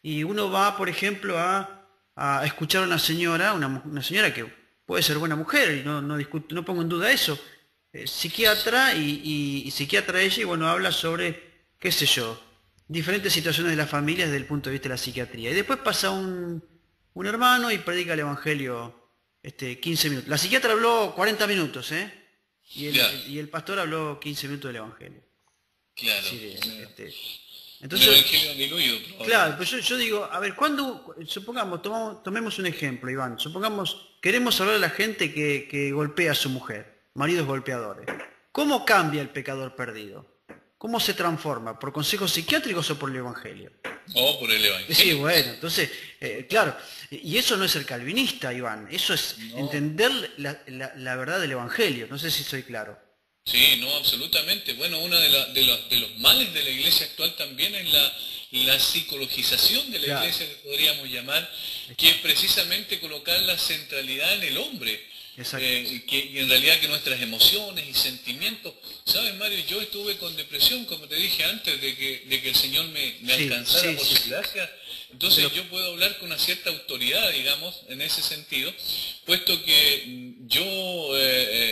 y uno va, por ejemplo, a escuchar a una señora, una señora que puede ser buena mujer, y no pongo en duda eso, psiquiatra y psiquiatra ella, y bueno, habla sobre, qué sé yo, diferentes situaciones de las familias desde el punto de vista de la psiquiatría. Y después pasa un hermano y predica el Evangelio 15 minutos. La psiquiatra habló 40 minutos, ¿eh? Y el pastor habló 15 minutos del Evangelio. Claro. Sí, claro. entonces, el Evangelio diluido, claro, pues yo digo, a ver, cuando, supongamos, tomemos un ejemplo, Iván, supongamos, queremos hablar a la gente que golpea a su mujer, maridos golpeadores. ¿Cómo cambia el pecador perdido? ¿Cómo se transforma? ¿Por consejos psiquiátricos o por el Evangelio? O por el Evangelio. Sí, bueno, entonces, claro, y eso no es ser calvinista, Iván, eso es entender la verdad del Evangelio, no sé si soy claro. Sí, no, absolutamente. Bueno, uno de los males de la iglesia actual también es la psicologización de la iglesia, que podríamos llamar, que es precisamente colocar la centralidad en el hombre. Y en realidad que nuestras emociones y sentimientos, ¿sabes, Mario? Yo estuve con depresión, como te dije antes, de que el Señor me alcanzara por su gracia. Entonces yo puedo hablar con una cierta autoridad, digamos, en ese sentido, puesto que yo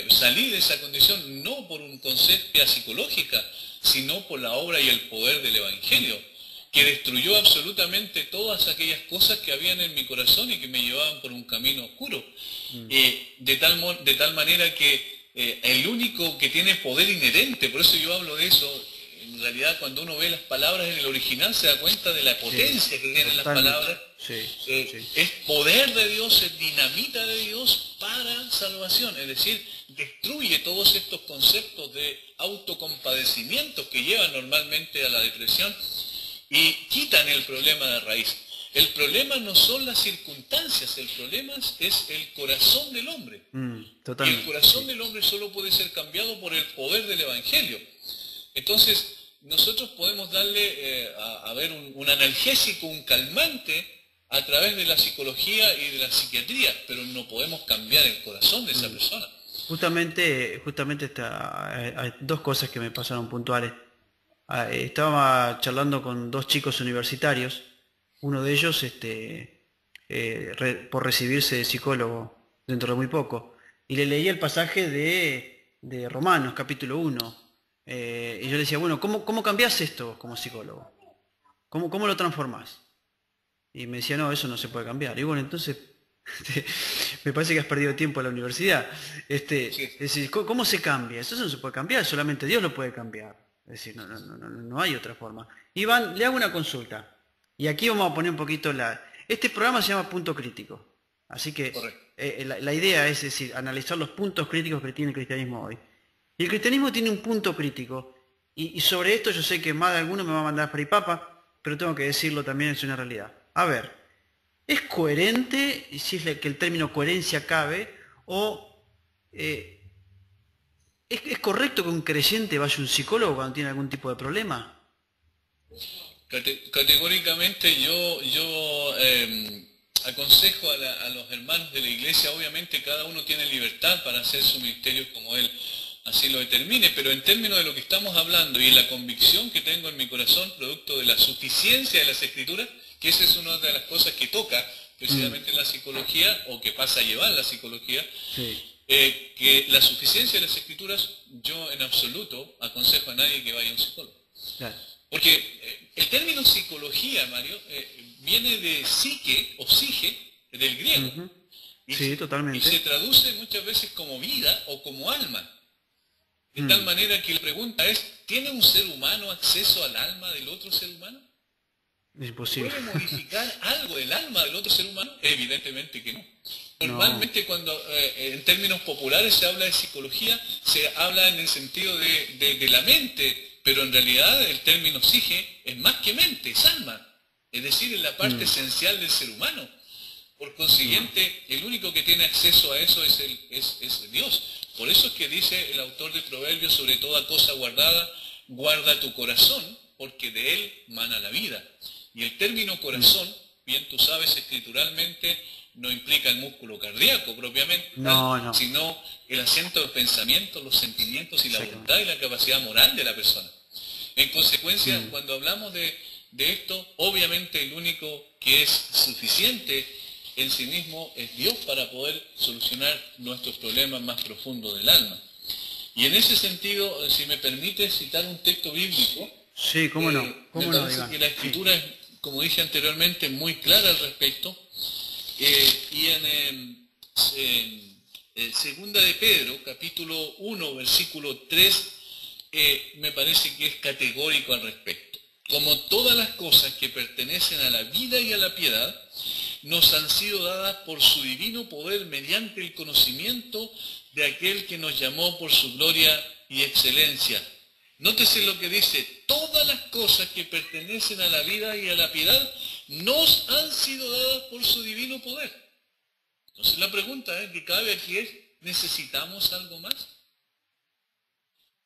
salí de esa condición no por un concepto psicológica, sino por la obra y el poder del Evangelio, que destruyó absolutamente todas aquellas cosas que habían en mi corazón y que me llevaban por un camino oscuro. De tal manera que el único que tiene poder inherente, por eso yo hablo de eso, en realidad cuando uno ve las palabras en el original se da cuenta de la potencia que tienen las palabras. Es poder de Dios, es dinamita de Dios para salvación, es decir, destruye todos estos conceptos de autocompadecimiento que llevan normalmente a la depresión y quitan el problema de raíz. El problema no son las circunstancias, el problema es el corazón del hombre. Y el corazón del hombre solo puede ser cambiado por el poder del Evangelio. Entonces, nosotros podemos darle un analgésico, un calmante a través de la psicología y de la psiquiatría, pero no podemos cambiar el corazón de esa persona. Justamente hay dos cosas que me pasaron puntuales. Estaba charlando con dos chicos universitarios, uno de ellos por recibirse de psicólogo dentro de muy poco, y le leí el pasaje de Romanos, capítulo 1, y yo le decía, bueno, ¿cómo cambiás esto como psicólogo? ¿Cómo lo transformás? Y me decía, no, eso no se puede cambiar. Y bueno, entonces, me parece que has perdido tiempo en la universidad. Es decir, ¿cómo se cambia? Eso no se puede cambiar, solamente Dios lo puede cambiar. Es decir, no hay otra forma. Iván, le hago una consulta. Y aquí vamos a poner un poquito este programa se llama Punto Crítico. Así que la idea es decir, analizar los puntos críticos que tiene el cristianismo hoy. Y el cristianismo tiene un punto crítico. Y sobre esto yo sé que más de alguno me va a mandar a freír papa, pero tengo que decirlo también, es una realidad. A ver, ¿es coherente, si es que el término coherencia cabe, o ¿es correcto que un creyente vaya a un psicólogo cuando tiene algún tipo de problema? Categóricamente yo aconsejo a los hermanos de la iglesia, obviamente cada uno tiene libertad para hacer su ministerio como él así lo determine, pero en términos de lo que estamos hablando y la convicción que tengo en mi corazón, producto de la suficiencia de las Escrituras, que esa es una de las cosas que toca precisamente la psicología, o que pasa a llevar la psicología, que la suficiencia de las Escrituras, yo en absoluto aconsejo a nadie que vaya a un psicólogo. Claro. Porque el término psicología, Mario, viene de psique o psige, del griego. Sí, totalmente. Y se traduce muchas veces como vida o como alma. De tal manera que la pregunta es, ¿tiene un ser humano acceso al alma del otro ser humano? Es imposible. ¿Puede modificar algo del alma del otro ser humano? Evidentemente que no. Normalmente cuando en términos populares se habla de psicología, se habla en el sentido de la mente, pero en realidad el término psique es más que mente, es alma. Es decir, es la parte esencial del ser humano. Por consiguiente, el único que tiene acceso a eso es Dios. Por eso es que dice el autor de Proverbios, sobre toda cosa guardada, guarda tu corazón, porque de él mana la vida. Y el término corazón, bien tú sabes, escrituralmente no implica el músculo cardíaco propiamente, No. sino el asiento del pensamiento, los sentimientos y la voluntad y la capacidad moral de la persona. En consecuencia, cuando hablamos de esto, obviamente el único que es suficiente en sí mismo es Dios para poder solucionar nuestros problemas más profundos del alma. Y en ese sentido, si me permite citar un texto bíblico, Sí, cómo no. me parece que la Escritura es, como dije anteriormente, muy clara al respecto. Y en Segunda de Pedro, capítulo 1, versículo 3, me parece que es categórico al respecto. Como todas las cosas que pertenecen a la vida y a la piedad, nos han sido dadas por su divino poder mediante el conocimiento de aquel que nos llamó por su gloria y excelencia. Nótese lo que dice: todas las cosas que pertenecen a la vida y a la piedad nos han sido dadas por su divino poder. Entonces la pregunta que cabe aquí es: ¿necesitamos algo más?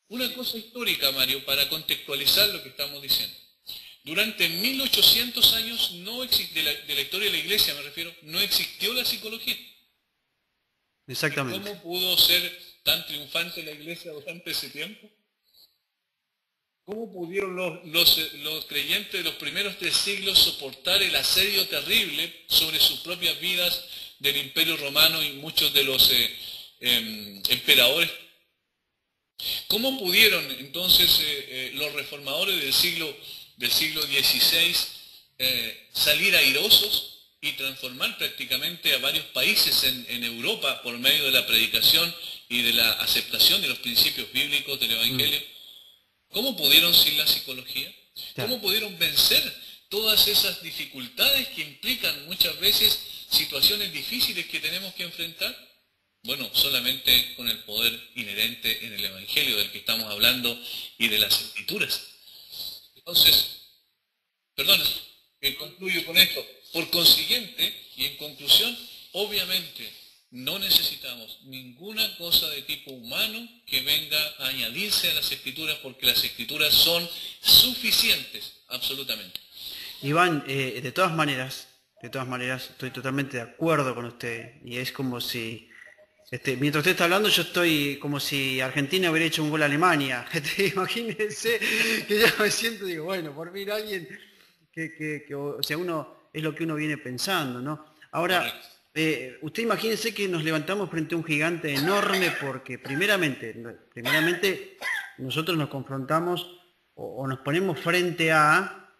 Una cosa histórica, Mario, para contextualizar lo que estamos diciendo. Durante 1800 años de la historia de la Iglesia, me refiero, no existió la psicología. Exactamente. ¿Cómo pudo ser tan triunfante la Iglesia durante ese tiempo? ¿Cómo pudieron los creyentes de los primeros 3 siglos soportar el asedio terrible sobre sus propias vidas del Imperio Romano y muchos de los emperadores? ¿Cómo pudieron entonces los reformadores del siglo XVI salir airosos y transformar prácticamente a varios países en Europa por medio de la predicación y de la aceptación de los principios bíblicos del Evangelio? ¿Cómo pudieron sin la psicología? ¿Cómo pudieron vencer todas esas dificultades que implican muchas veces situaciones difíciles que tenemos que enfrentar? Bueno, solamente con el poder inherente en el Evangelio del que estamos hablando y de las Escrituras. Entonces, concluyo con esto. Por consiguiente, y en conclusión, obviamente no necesitamos ninguna cosa de tipo humano que venga a añadirse a las Escrituras, porque las Escrituras son suficientes, absolutamente. Iván, de todas maneras, estoy totalmente de acuerdo con usted. Y es como si, mientras usted está hablando, yo estoy como si Argentina hubiera hecho un gol a Alemania. Imagínense que ya me siento, digo, bueno, por fin alguien o sea, es lo que uno viene pensando, ¿no? Ahora, usted imagínese que nos levantamos frente a un gigante enorme porque primeramente nosotros nos confrontamos o nos ponemos frente a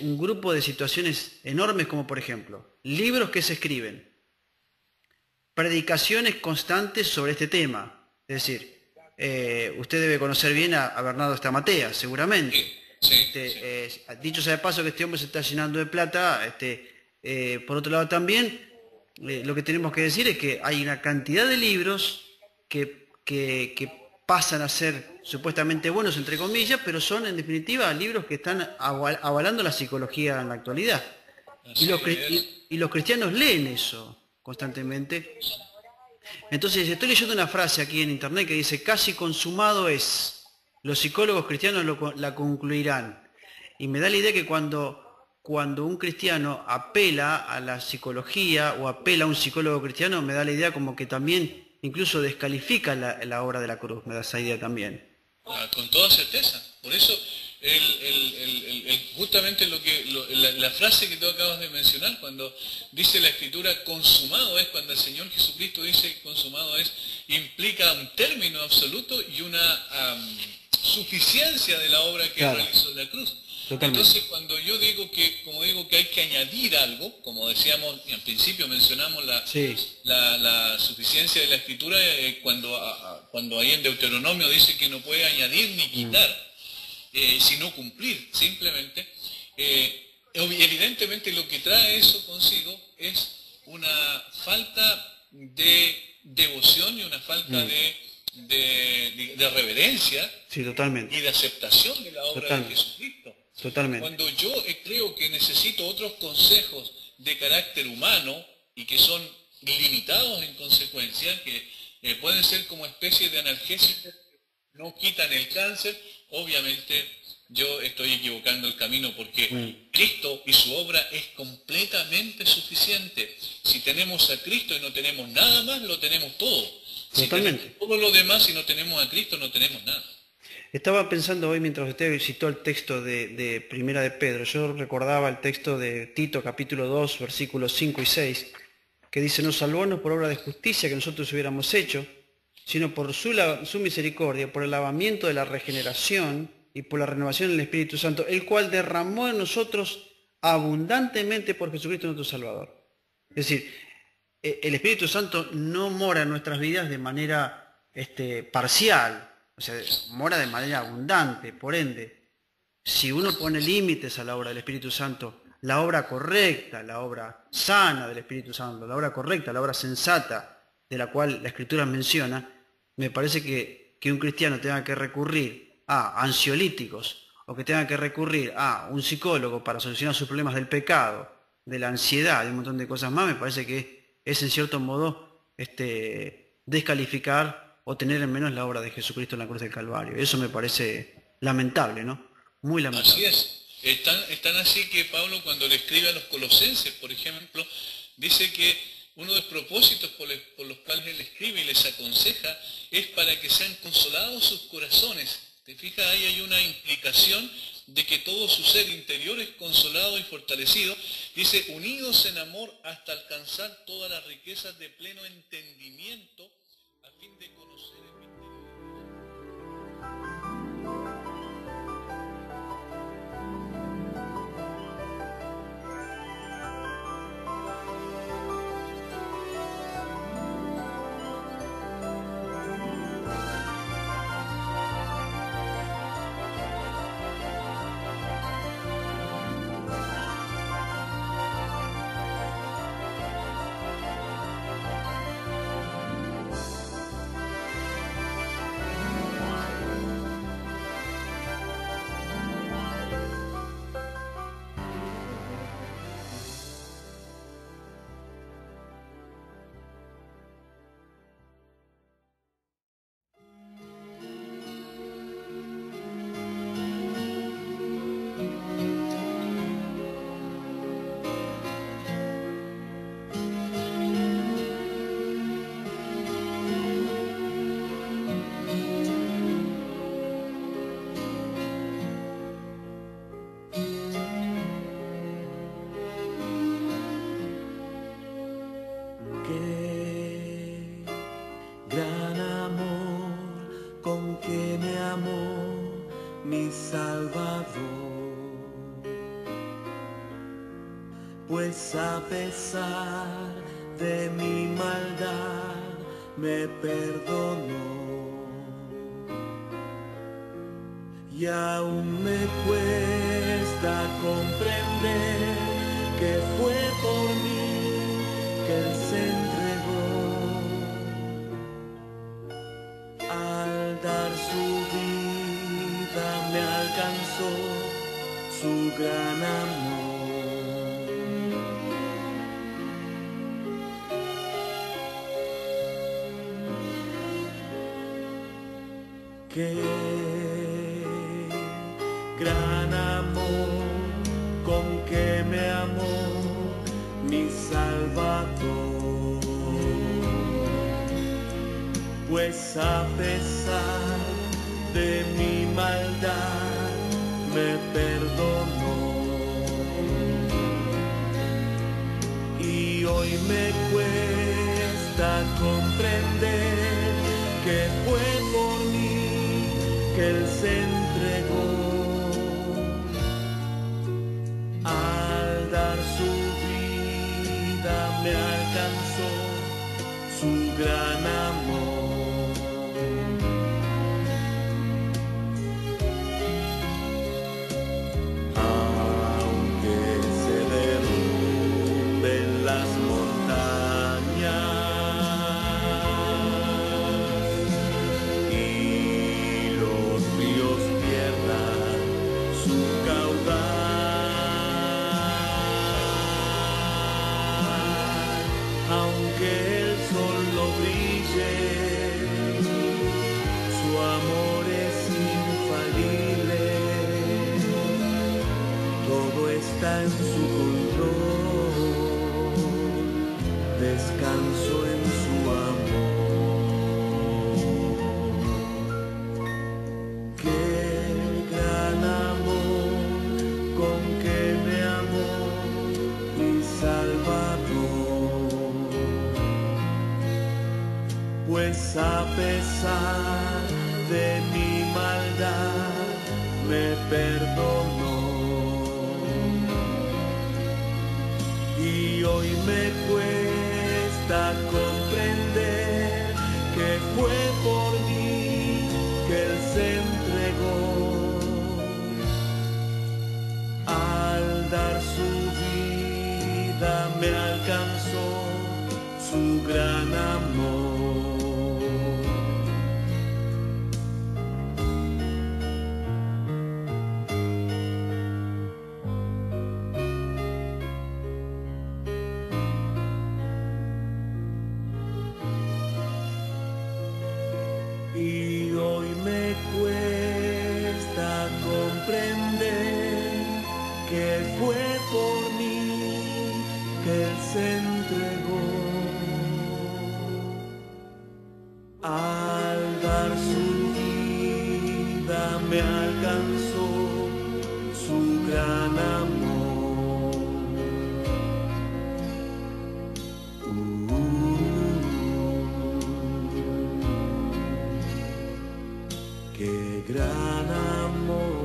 un grupo de situaciones enormes, como por ejemplo, libros que se escriben, predicaciones constantes sobre este tema. Es decir, usted debe conocer bien a Bernardo Stamatea, seguramente. Sí. Dicho sea de paso que este hombre se está llenando de plata. Por otro lado también, lo que tenemos que decir es que hay una cantidad de libros que pasan a ser supuestamente buenos, entre comillas, pero son en definitiva libros que están avalando la psicología en la actualidad. Y los cristianos leen eso constantemente. Entonces estoy leyendo una frase aquí en internet que dice: casi consumado es. Los psicólogos cristianos la concluirán. Y me da la idea que cuando un cristiano apela a la psicología o apela a un psicólogo cristiano, me da la idea como que también incluso descalifica la obra de la cruz. Me da esa idea también. Con toda certeza. Por eso, justamente la frase que tú acabas de mencionar, cuando dice la Escritura consumado es, cuando el Señor Jesucristo dice consumado es, implica un término absoluto y una suficiencia de la obra que realizó en la cruz. Totalmente. Entonces, cuando yo digo que hay que añadir algo, como decíamos, y al principio mencionamos la suficiencia de la Escritura, cuando ahí en Deuteronomio dice que no puede añadir ni quitar, sino cumplir, simplemente, evidentemente lo que trae eso consigo es una falta de devoción y una falta de reverencia, totalmente, y de aceptación de la obra de Jesucristo. Totalmente. Cuando yo creo que necesito otros consejos de carácter humano y que son limitados en consecuencia, que pueden ser como especies de analgésicos que no quitan el cáncer, obviamente yo estoy equivocando el camino, porque Cristo y su obra es completamente suficiente. Si tenemos a Cristo y no tenemos nada más, lo tenemos todo. Si Totalmente. tenemos todo lo demás y no tenemos a Cristo, no tenemos nada. Estaba pensando hoy, mientras usted citó el texto de Primera de Pedro, yo recordaba el texto de Tito, capítulo 2, versículos 5 y 6, que dice: no salvó no por obra de justicia que nosotros hubiéramos hecho, sino por su misericordia, por el lavamiento de la regeneración y por la renovación del Espíritu Santo, el cual derramó en nosotros abundantemente por Jesucristo nuestro Salvador. Es decir, el Espíritu Santo no mora en nuestras vidas de manera parcial, o sea, mora de manera abundante. Por ende, si uno pone límites a la obra del Espíritu Santo, la obra correcta, la obra sana del Espíritu Santo, la obra correcta, la obra sensata de la cual la Escritura menciona, me parece que un cristiano tenga que recurrir a ansiolíticos o que tenga que recurrir a un psicólogo para solucionar sus problemas del pecado, de la ansiedad, de un montón de cosas más, me parece que es en cierto modo descalificar o tener en menos la obra de Jesucristo en la cruz del Calvario. Eso me parece lamentable, ¿no? Muy lamentable. Así es. Están así que Pablo, cuando le escribe a los colosenses, por ejemplo, dice que uno de los propósitos por los cuales él escribe y les aconseja es para que sean consolados sus corazones. ¿Te fijas? Ahí hay una implicación de que todo su ser interior es consolado y fortalecido. Dice, unidos en amor hasta alcanzar todas las riquezas de pleno entendimiento, a fin de conocer el misterio de Dios. Gran amor con que me amó mi Salvador, pues a pesar de mi maldad me perdonó, y aún me cuesta comprender que fue por mí que Él se entregó. Al dar su vida me alcanzó su gran amor. Qué gran amor con que me amó mi Salvador, pues a pesar de mi maldad me perdonó, y hoy me cuesta comprender que fue por mí que Él se entregó. Al dar su vida me alcanzó su gran amor. Aunque se derrumben las montañas y los ríos pierdan su caudal, aunque el sol no brille, su amor es infalible. está en su control, descanso en su amor. Qué gran amor con que me amó mi Salvador, pues a pesar de mi maldad me perdonó. Y hoy me cuesta comprender que fue por mí que Él se entregó. Al dar su vida me alcanzó su gran amor. Y hoy me cuesta comprender que fue por mí que Él se entregó. Al dar su vida me alcanzó su gran amor. Qué gran amor.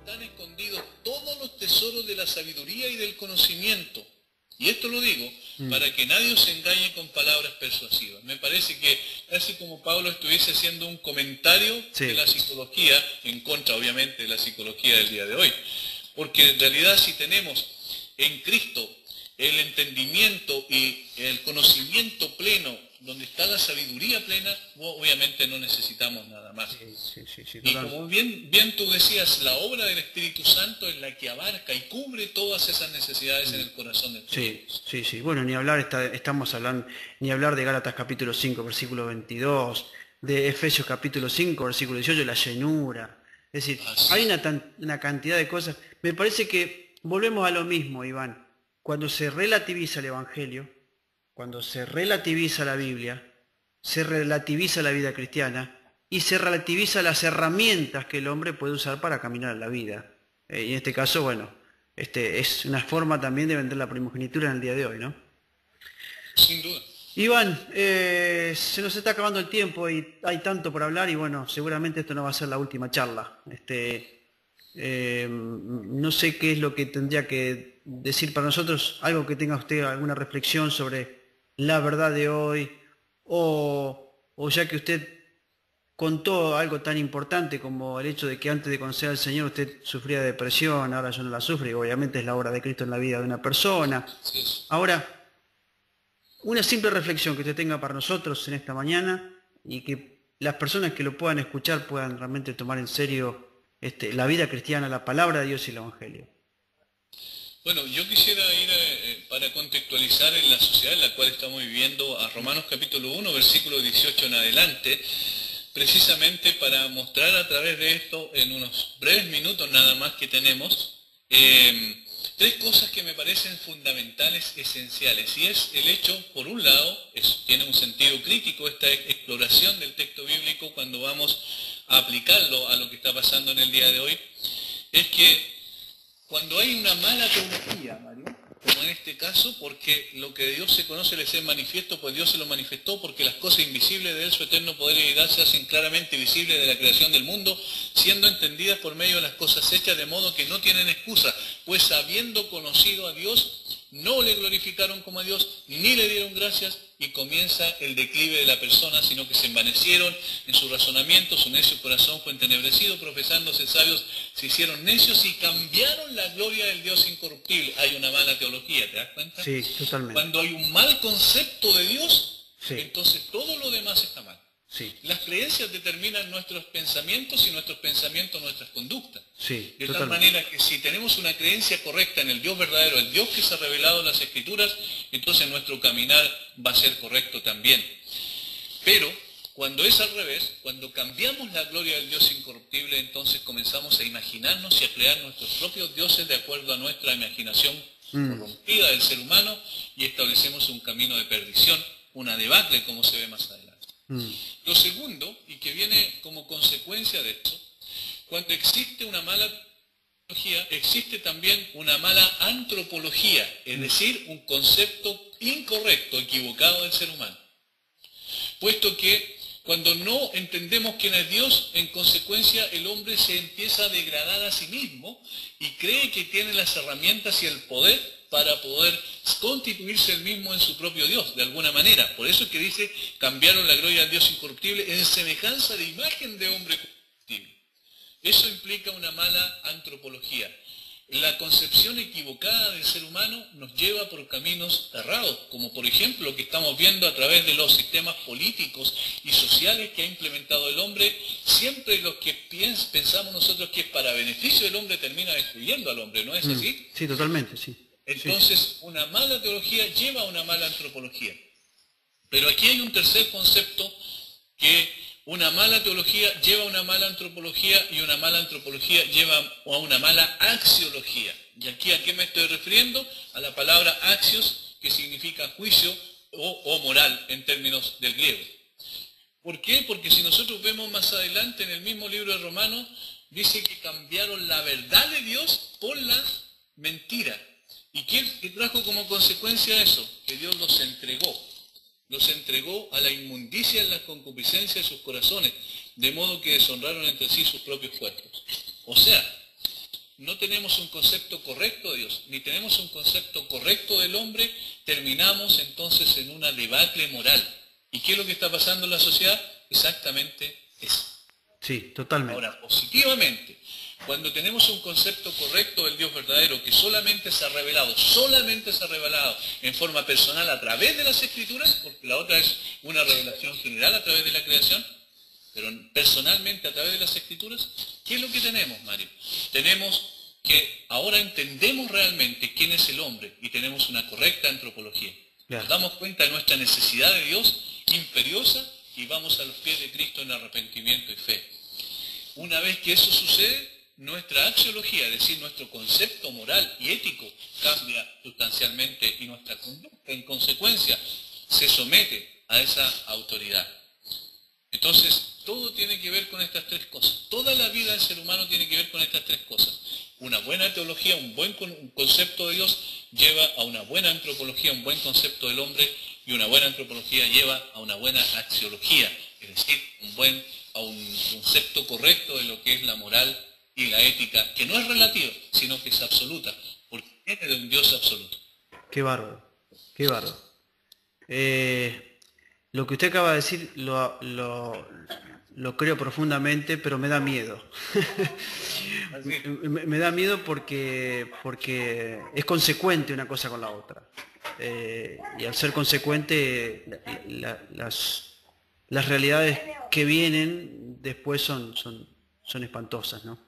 Están escondidos todos los tesoros de la sabiduría y del conocimiento. Y esto lo digo para que nadie os engañe con palabras persuasivas. Me parece que casi como Pablo estuviese haciendo un comentario de la psicología, en contra obviamente de la psicología del día de hoy. Porque en realidad si tenemos en Cristo el entendimiento y el conocimiento pleno, donde está la sabiduría plena, obviamente no necesitamos nada más. Y como bien tú decías, la obra del Espíritu Santo es la que abarca y cubre todas esas necesidades en el corazón del pueblo. Sí. Bueno, ni hablar de Gálatas capítulo 5, versículo 22, de Efesios capítulo 5, versículo 18, la llenura. Es decir, hay una cantidad de cosas. Me parece que volvemos a lo mismo, Iván. Cuando se relativiza el Evangelio, cuando se relativiza la Biblia, se relativiza la vida cristiana y se relativiza las herramientas que el hombre puede usar para caminar en la vida. Y en este caso, bueno, es una forma también de vender la primogenitura en el día de hoy, ¿no? Sin duda. Iván, se nos está acabando el tiempo y hay tanto por hablar y bueno, seguramente esto no va a ser la última charla. No sé qué es lo que tendría que decir para nosotros, algo que tenga usted, alguna reflexión sobre la verdad de hoy, o ya que usted contó algo tan importante como el hecho de que antes de conocer al Señor usted sufría de depresión, ahora ya no la sufre, y obviamente es la obra de Cristo en la vida de una persona. Ahora, una simple reflexión que usted tenga para nosotros en esta mañana y que las personas que lo puedan escuchar puedan realmente tomar en serio la vida cristiana, la palabra de Dios y el Evangelio. Bueno, yo quisiera ir para contextualizar en la sociedad en la cual estamos viviendo a Romanos capítulo 1, versículo 18 en adelante, precisamente para mostrar a través de esto, en unos breves minutos nada más que tenemos, tres cosas que me parecen fundamentales, esenciales. Y es el hecho, por un lado, tiene un sentido crítico esta exploración del texto bíblico cuando vamos a aplicarlo a lo que está pasando en el día de hoy, es que cuando hay una mala teología, Mario, como en este caso, porque lo que de Dios se conoce les es manifiesto, pues Dios se lo manifestó, porque las cosas invisibles de Él, su eterno poder y deidad, se hacen claramente visibles de la creación del mundo, siendo entendidas por medio de las cosas hechas, de modo que no tienen excusa, pues habiendo conocido a Dios, no le glorificaron como a Dios, ni le dieron gracias, y comienza el declive de la persona, sino que se envanecieron en su razonamiento, su necio corazón fue entenebrecido, profesándose sabios, se hicieron necios y cambiaron la gloria del Dios incorruptible. Hay una mala teología, ¿te das cuenta? Sí, totalmente. Cuando hay un mal concepto de Dios, Sí. entonces todo lo demás está mal. Sí, Las creencias determinan nuestros pensamientos y nuestros pensamientos nuestras conductas. sí, De tal totalmente. manera que si tenemos una creencia correcta en el Dios verdadero, el Dios que se ha revelado en las Escrituras, entonces nuestro caminar va a ser correcto también. Pero cuando es al revés, cuando cambiamos la gloria del Dios incorruptible, entonces comenzamos a imaginarnos y a crear nuestros propios dioses de acuerdo a nuestra imaginación corrompida del ser humano y establecemos un camino de perdición, una debacle como se ve más adelante. Lo segundo, y que viene como consecuencia de esto, cuando existe una mala teología, existe también una mala antropología, es decir, un concepto incorrecto, equivocado del ser humano. Puesto que cuando no entendemos quién es Dios, en consecuencia el hombre se empieza a degradar a sí mismo y cree que tiene las herramientas y el poder para poder constituirse él mismo en su propio Dios, de alguna manera. Por eso es que dice, cambiaron la gloria al Dios incorruptible en semejanza de imagen de hombre corruptible. Eso implica una mala antropología. La concepción equivocada del ser humano nos lleva por caminos errados, como por ejemplo lo que estamos viendo a través de los sistemas políticos y sociales que ha implementado el hombre. Siempre lo que pensamos nosotros que es para beneficio del hombre termina destruyendo al hombre, ¿no es así? Sí, totalmente, sí. Entonces, una mala teología lleva a una mala antropología. Pero aquí hay un tercer concepto, que una mala teología lleva a una mala antropología y una mala antropología lleva a una mala axiología. ¿Y aquí a qué me estoy refiriendo? A la palabra axios, que significa juicio o moral en términos del griego. ¿Por qué? Porque si nosotros vemos más adelante en el mismo libro de Romanos, dice que cambiaron la verdad de Dios por la mentira. ¿Y qué trajo como consecuencia eso? Que Dios los entregó a la inmundicia en la concupiscencia de sus corazones, de modo que deshonraron entre sí sus propios cuerpos. O sea, no tenemos un concepto correcto de Dios, ni tenemos un concepto correcto del hombre, terminamos entonces en una debacle moral. ¿Y qué es lo que está pasando en la sociedad? Exactamente eso. Sí, totalmente. Ahora, positivamente, cuando tenemos un concepto correcto del Dios verdadero que solamente se ha revelado en forma personal a través de las Escrituras, porque la otra es una revelación general a través de la creación, pero personalmente a través de las Escrituras, ¿qué es lo que tenemos, Mario? Tenemos que ahora entendemos realmente quién es el hombre y tenemos una correcta antropología. Nos damos cuenta de nuestra necesidad de Dios imperiosa y vamos a los pies de Cristo en arrepentimiento y fe. Una vez que eso sucede, nuestra axiología, es decir, nuestro concepto moral y ético, cambia sustancialmente y nuestra conducta, en consecuencia, se somete a esa autoridad. Entonces, todo tiene que ver con estas tres cosas. Toda la vida del ser humano tiene que ver con estas tres cosas. Una buena teología, un buen concepto de Dios, lleva a una buena antropología, un buen concepto del hombre, y una buena antropología lleva a una buena axiología, es decir, a un concepto correcto de lo que es la moral y la ética, que no es relativa, sino que es absoluta, porque viene de un Dios absoluto. Qué bárbaro, qué bárbaro. Lo que usted acaba de decir lo creo profundamente, pero me da miedo. Me da miedo porque es consecuente una cosa con la otra. Y al ser consecuente, las realidades que vienen después son espantosas, ¿no?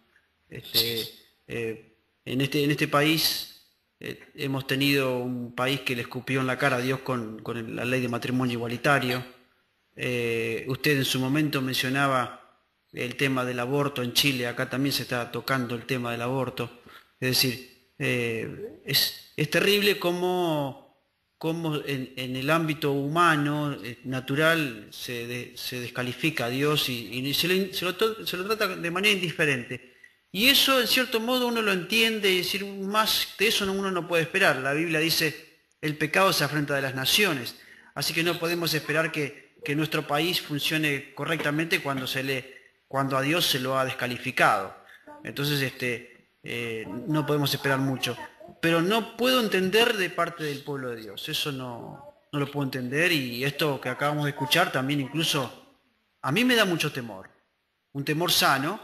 En este país hemos tenido un país que le escupió en la cara a Dios con la ley de matrimonio igualitario. Usted en su momento mencionaba el tema del aborto en Chile, acá también se está tocando el tema del aborto. Es decir, es terrible cómo en el ámbito humano, natural, se descalifica a Dios y se lo trata de manera indiferente. Y eso, en cierto modo, uno lo entiende, y decir, más de eso uno no puede esperar. La Biblia dice, el pecado se afrenta de las naciones, así que no podemos esperar que nuestro país funcione correctamente cuando a Dios se lo ha descalificado. Entonces, no podemos esperar mucho. Pero no puedo entender de parte del pueblo de Dios, eso no lo puedo entender, y esto que acabamos de escuchar también incluso a mí me da mucho temor. Un temor sano,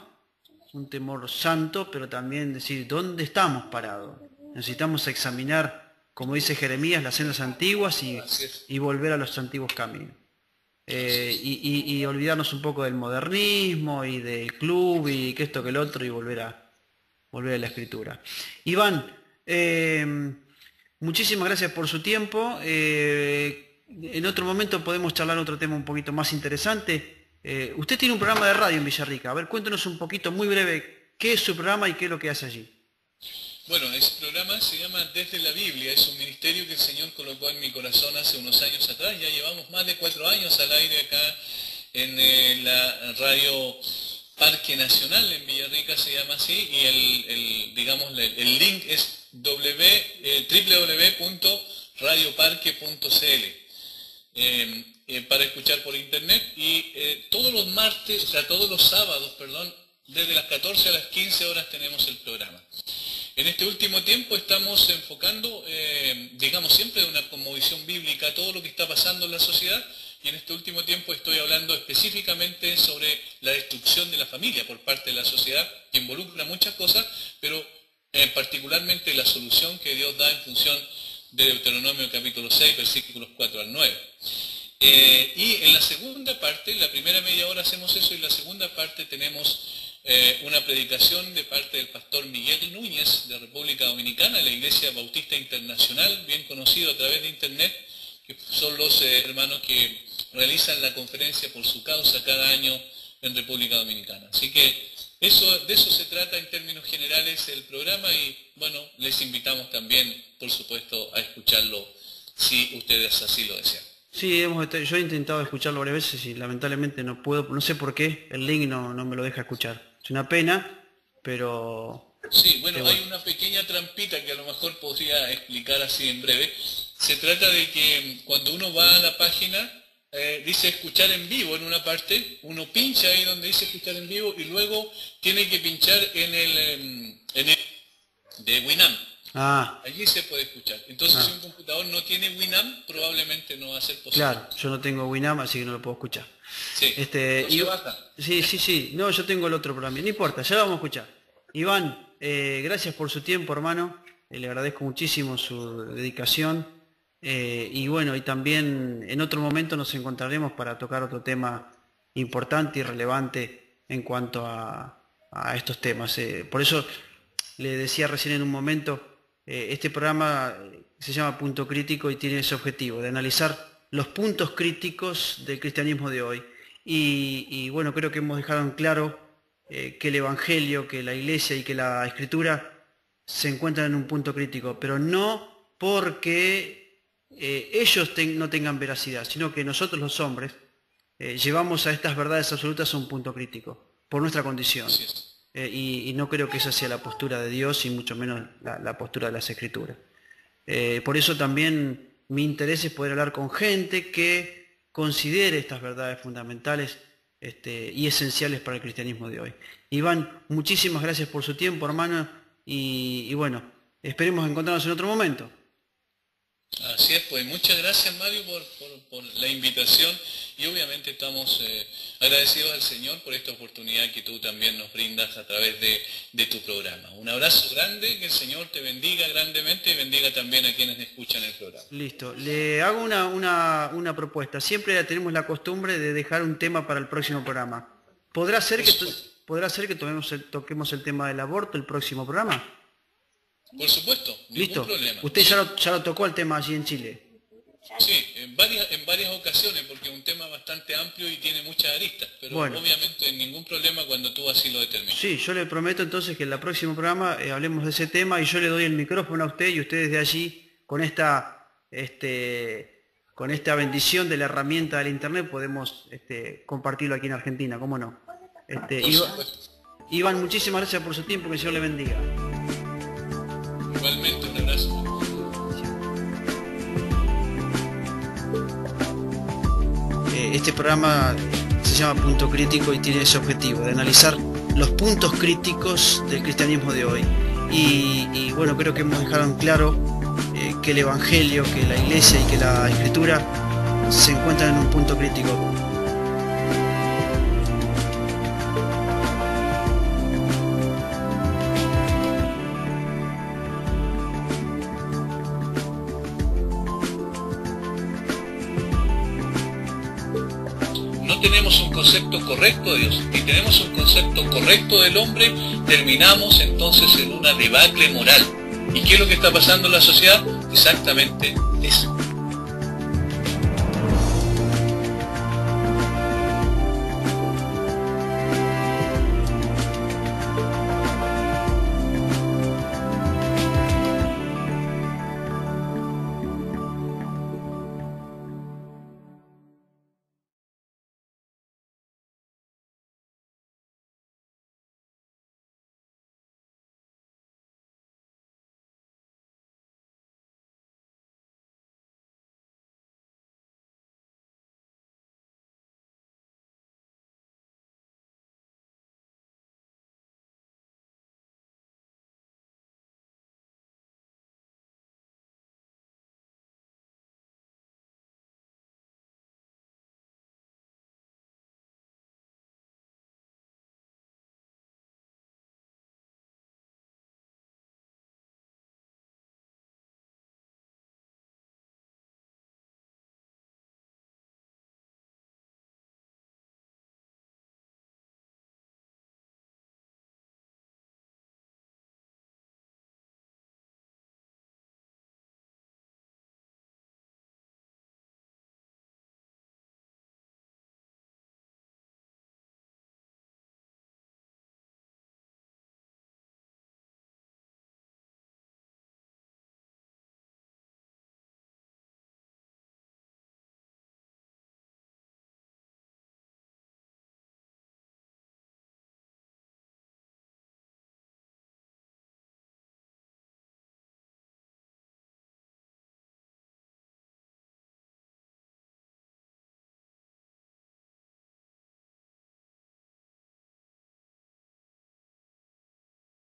un temor santo, pero también decir, ¿dónde estamos parados? Necesitamos examinar, como dice Jeremías, las sendas antiguas Así es. y volver a los antiguos caminos. Y olvidarnos un poco del modernismo y del club y que esto que el otro y volver a la escritura. Iván, muchísimas gracias por su tiempo. En otro momento podemos charlar otro tema un poquito más interesante. Usted tiene un programa de radio en Villarrica. A ver, cuéntenos un poquito, muy breve, qué es su programa y qué es lo que hace allí. Bueno, ese programa se llama Desde la Biblia, es un ministerio que el Señor colocó en mi corazón hace unos años atrás. Ya llevamos más de 4 años al aire acá en la radio Parque Nacional en Villarrica, se llama así, y el link es www.radioparque.cl. Para escuchar por internet, y todos los martes, o sea, todos los sábados, perdón, desde las 14 a las 15 horas tenemos el programa. En este último tiempo estamos enfocando, siempre una cosmovisión bíblica a todo lo que está pasando en la sociedad, y en este último tiempo estoy hablando específicamente sobre la destrucción de la familia por parte de la sociedad, que involucra muchas cosas, pero particularmente la solución que Dios da en función de Deuteronomio capítulo 6, versículos 4 al 9. Y en la segunda parte, la primera media hora hacemos eso, y en la segunda parte tenemos una predicación de parte del pastor Miguel Núñez de República Dominicana, de la Iglesia Bautista Internacional, bien conocido a través de internet, que son los hermanos que realizan la conferencia por su causa cada año en República Dominicana. Así que de eso se trata en términos generales el programa, y bueno, les invitamos también, por supuesto, a escucharlo si ustedes así lo desean. Sí, yo he intentado escucharlo varias veces y lamentablemente no puedo, no sé por qué, el link no me lo deja escuchar. Es una pena, pero... Sí, bueno, hay una pequeña trampita que a lo mejor podría explicar así en breve. Se trata de que cuando uno va a la página, dice escuchar en vivo en una parte, uno pincha ahí donde dice escuchar en vivo, y luego tiene que pinchar en el de Winamp. Allí se puede escuchar. Entonces, si un computador no tiene Winamp, probablemente no va a ser posible. Claro, yo no tengo Winamp, así que no lo puedo escuchar. Sí, sí. No, yo tengo el otro programa. No importa, ya lo vamos a escuchar. Iván, gracias por su tiempo, hermano. Le agradezco muchísimo su dedicación. Y bueno, y también en otro momento nos encontraremos para tocar otro tema importante y relevante en cuanto a estos temas. Por eso le decía recién en un momento, este programa se llama Punto Crítico y tiene ese objetivo, de analizar los puntos críticos del cristianismo de hoy. Y bueno, creo que hemos dejado en claro que el Evangelio, que la Iglesia y que la Escritura se encuentran en un punto crítico, pero no porque ellos no tengan veracidad, sino que nosotros los hombres llevamos a estas verdades absolutas a un punto crítico, por nuestra condición. Y no creo que esa sea la postura de Dios, y mucho menos la postura de las Escrituras. Por eso también mi interés es poder hablar con gente que considere estas verdades fundamentales y esenciales para el cristianismo de hoy. Iván, muchísimas gracias por su tiempo, hermano, y bueno, esperemos encontrarnos en otro momento. Así es, pues muchas gracias, Mario, por la invitación, y obviamente estamos agradecidos al Señor por esta oportunidad que tú también nos brindas a través de tu programa. Un abrazo grande, que el Señor te bendiga grandemente y bendiga también a quienes escuchan el programa. Listo, le hago una propuesta. Siempre tenemos la costumbre de dejar un tema para el próximo programa. ¿Podrá ser que toquemos el tema del aborto el próximo programa? Por supuesto, ningún problema. Usted ya lo tocó el tema allí en Chile. Sí, en varias ocasiones, porque es un tema bastante amplio y tiene muchas aristas, pero bueno, obviamente ningún problema cuando tú así lo determines. Sí, yo le prometo entonces que en el próximo programa hablemos de ese tema, y yo le doy el micrófono a usted, y ustedes de allí, con esta bendición de la herramienta del internet, podemos compartirlo aquí en Argentina, ¿cómo no? Iván, muchísimas gracias por su tiempo, que el Señor le bendiga. Igualmente, un abrazo. Este programa se llama Punto Crítico y tiene ese objetivo de analizar los puntos críticos del cristianismo de hoy. Y bueno, creo que hemos dejado en claro que el Evangelio, que la Iglesia y que la Escritura se encuentran en un punto crítico. No tenemos un concepto correcto de Dios, ni tenemos un concepto correcto del hombre, terminamos entonces en una debacle moral. ¿Y qué es lo que está pasando en la sociedad? Exactamente eso.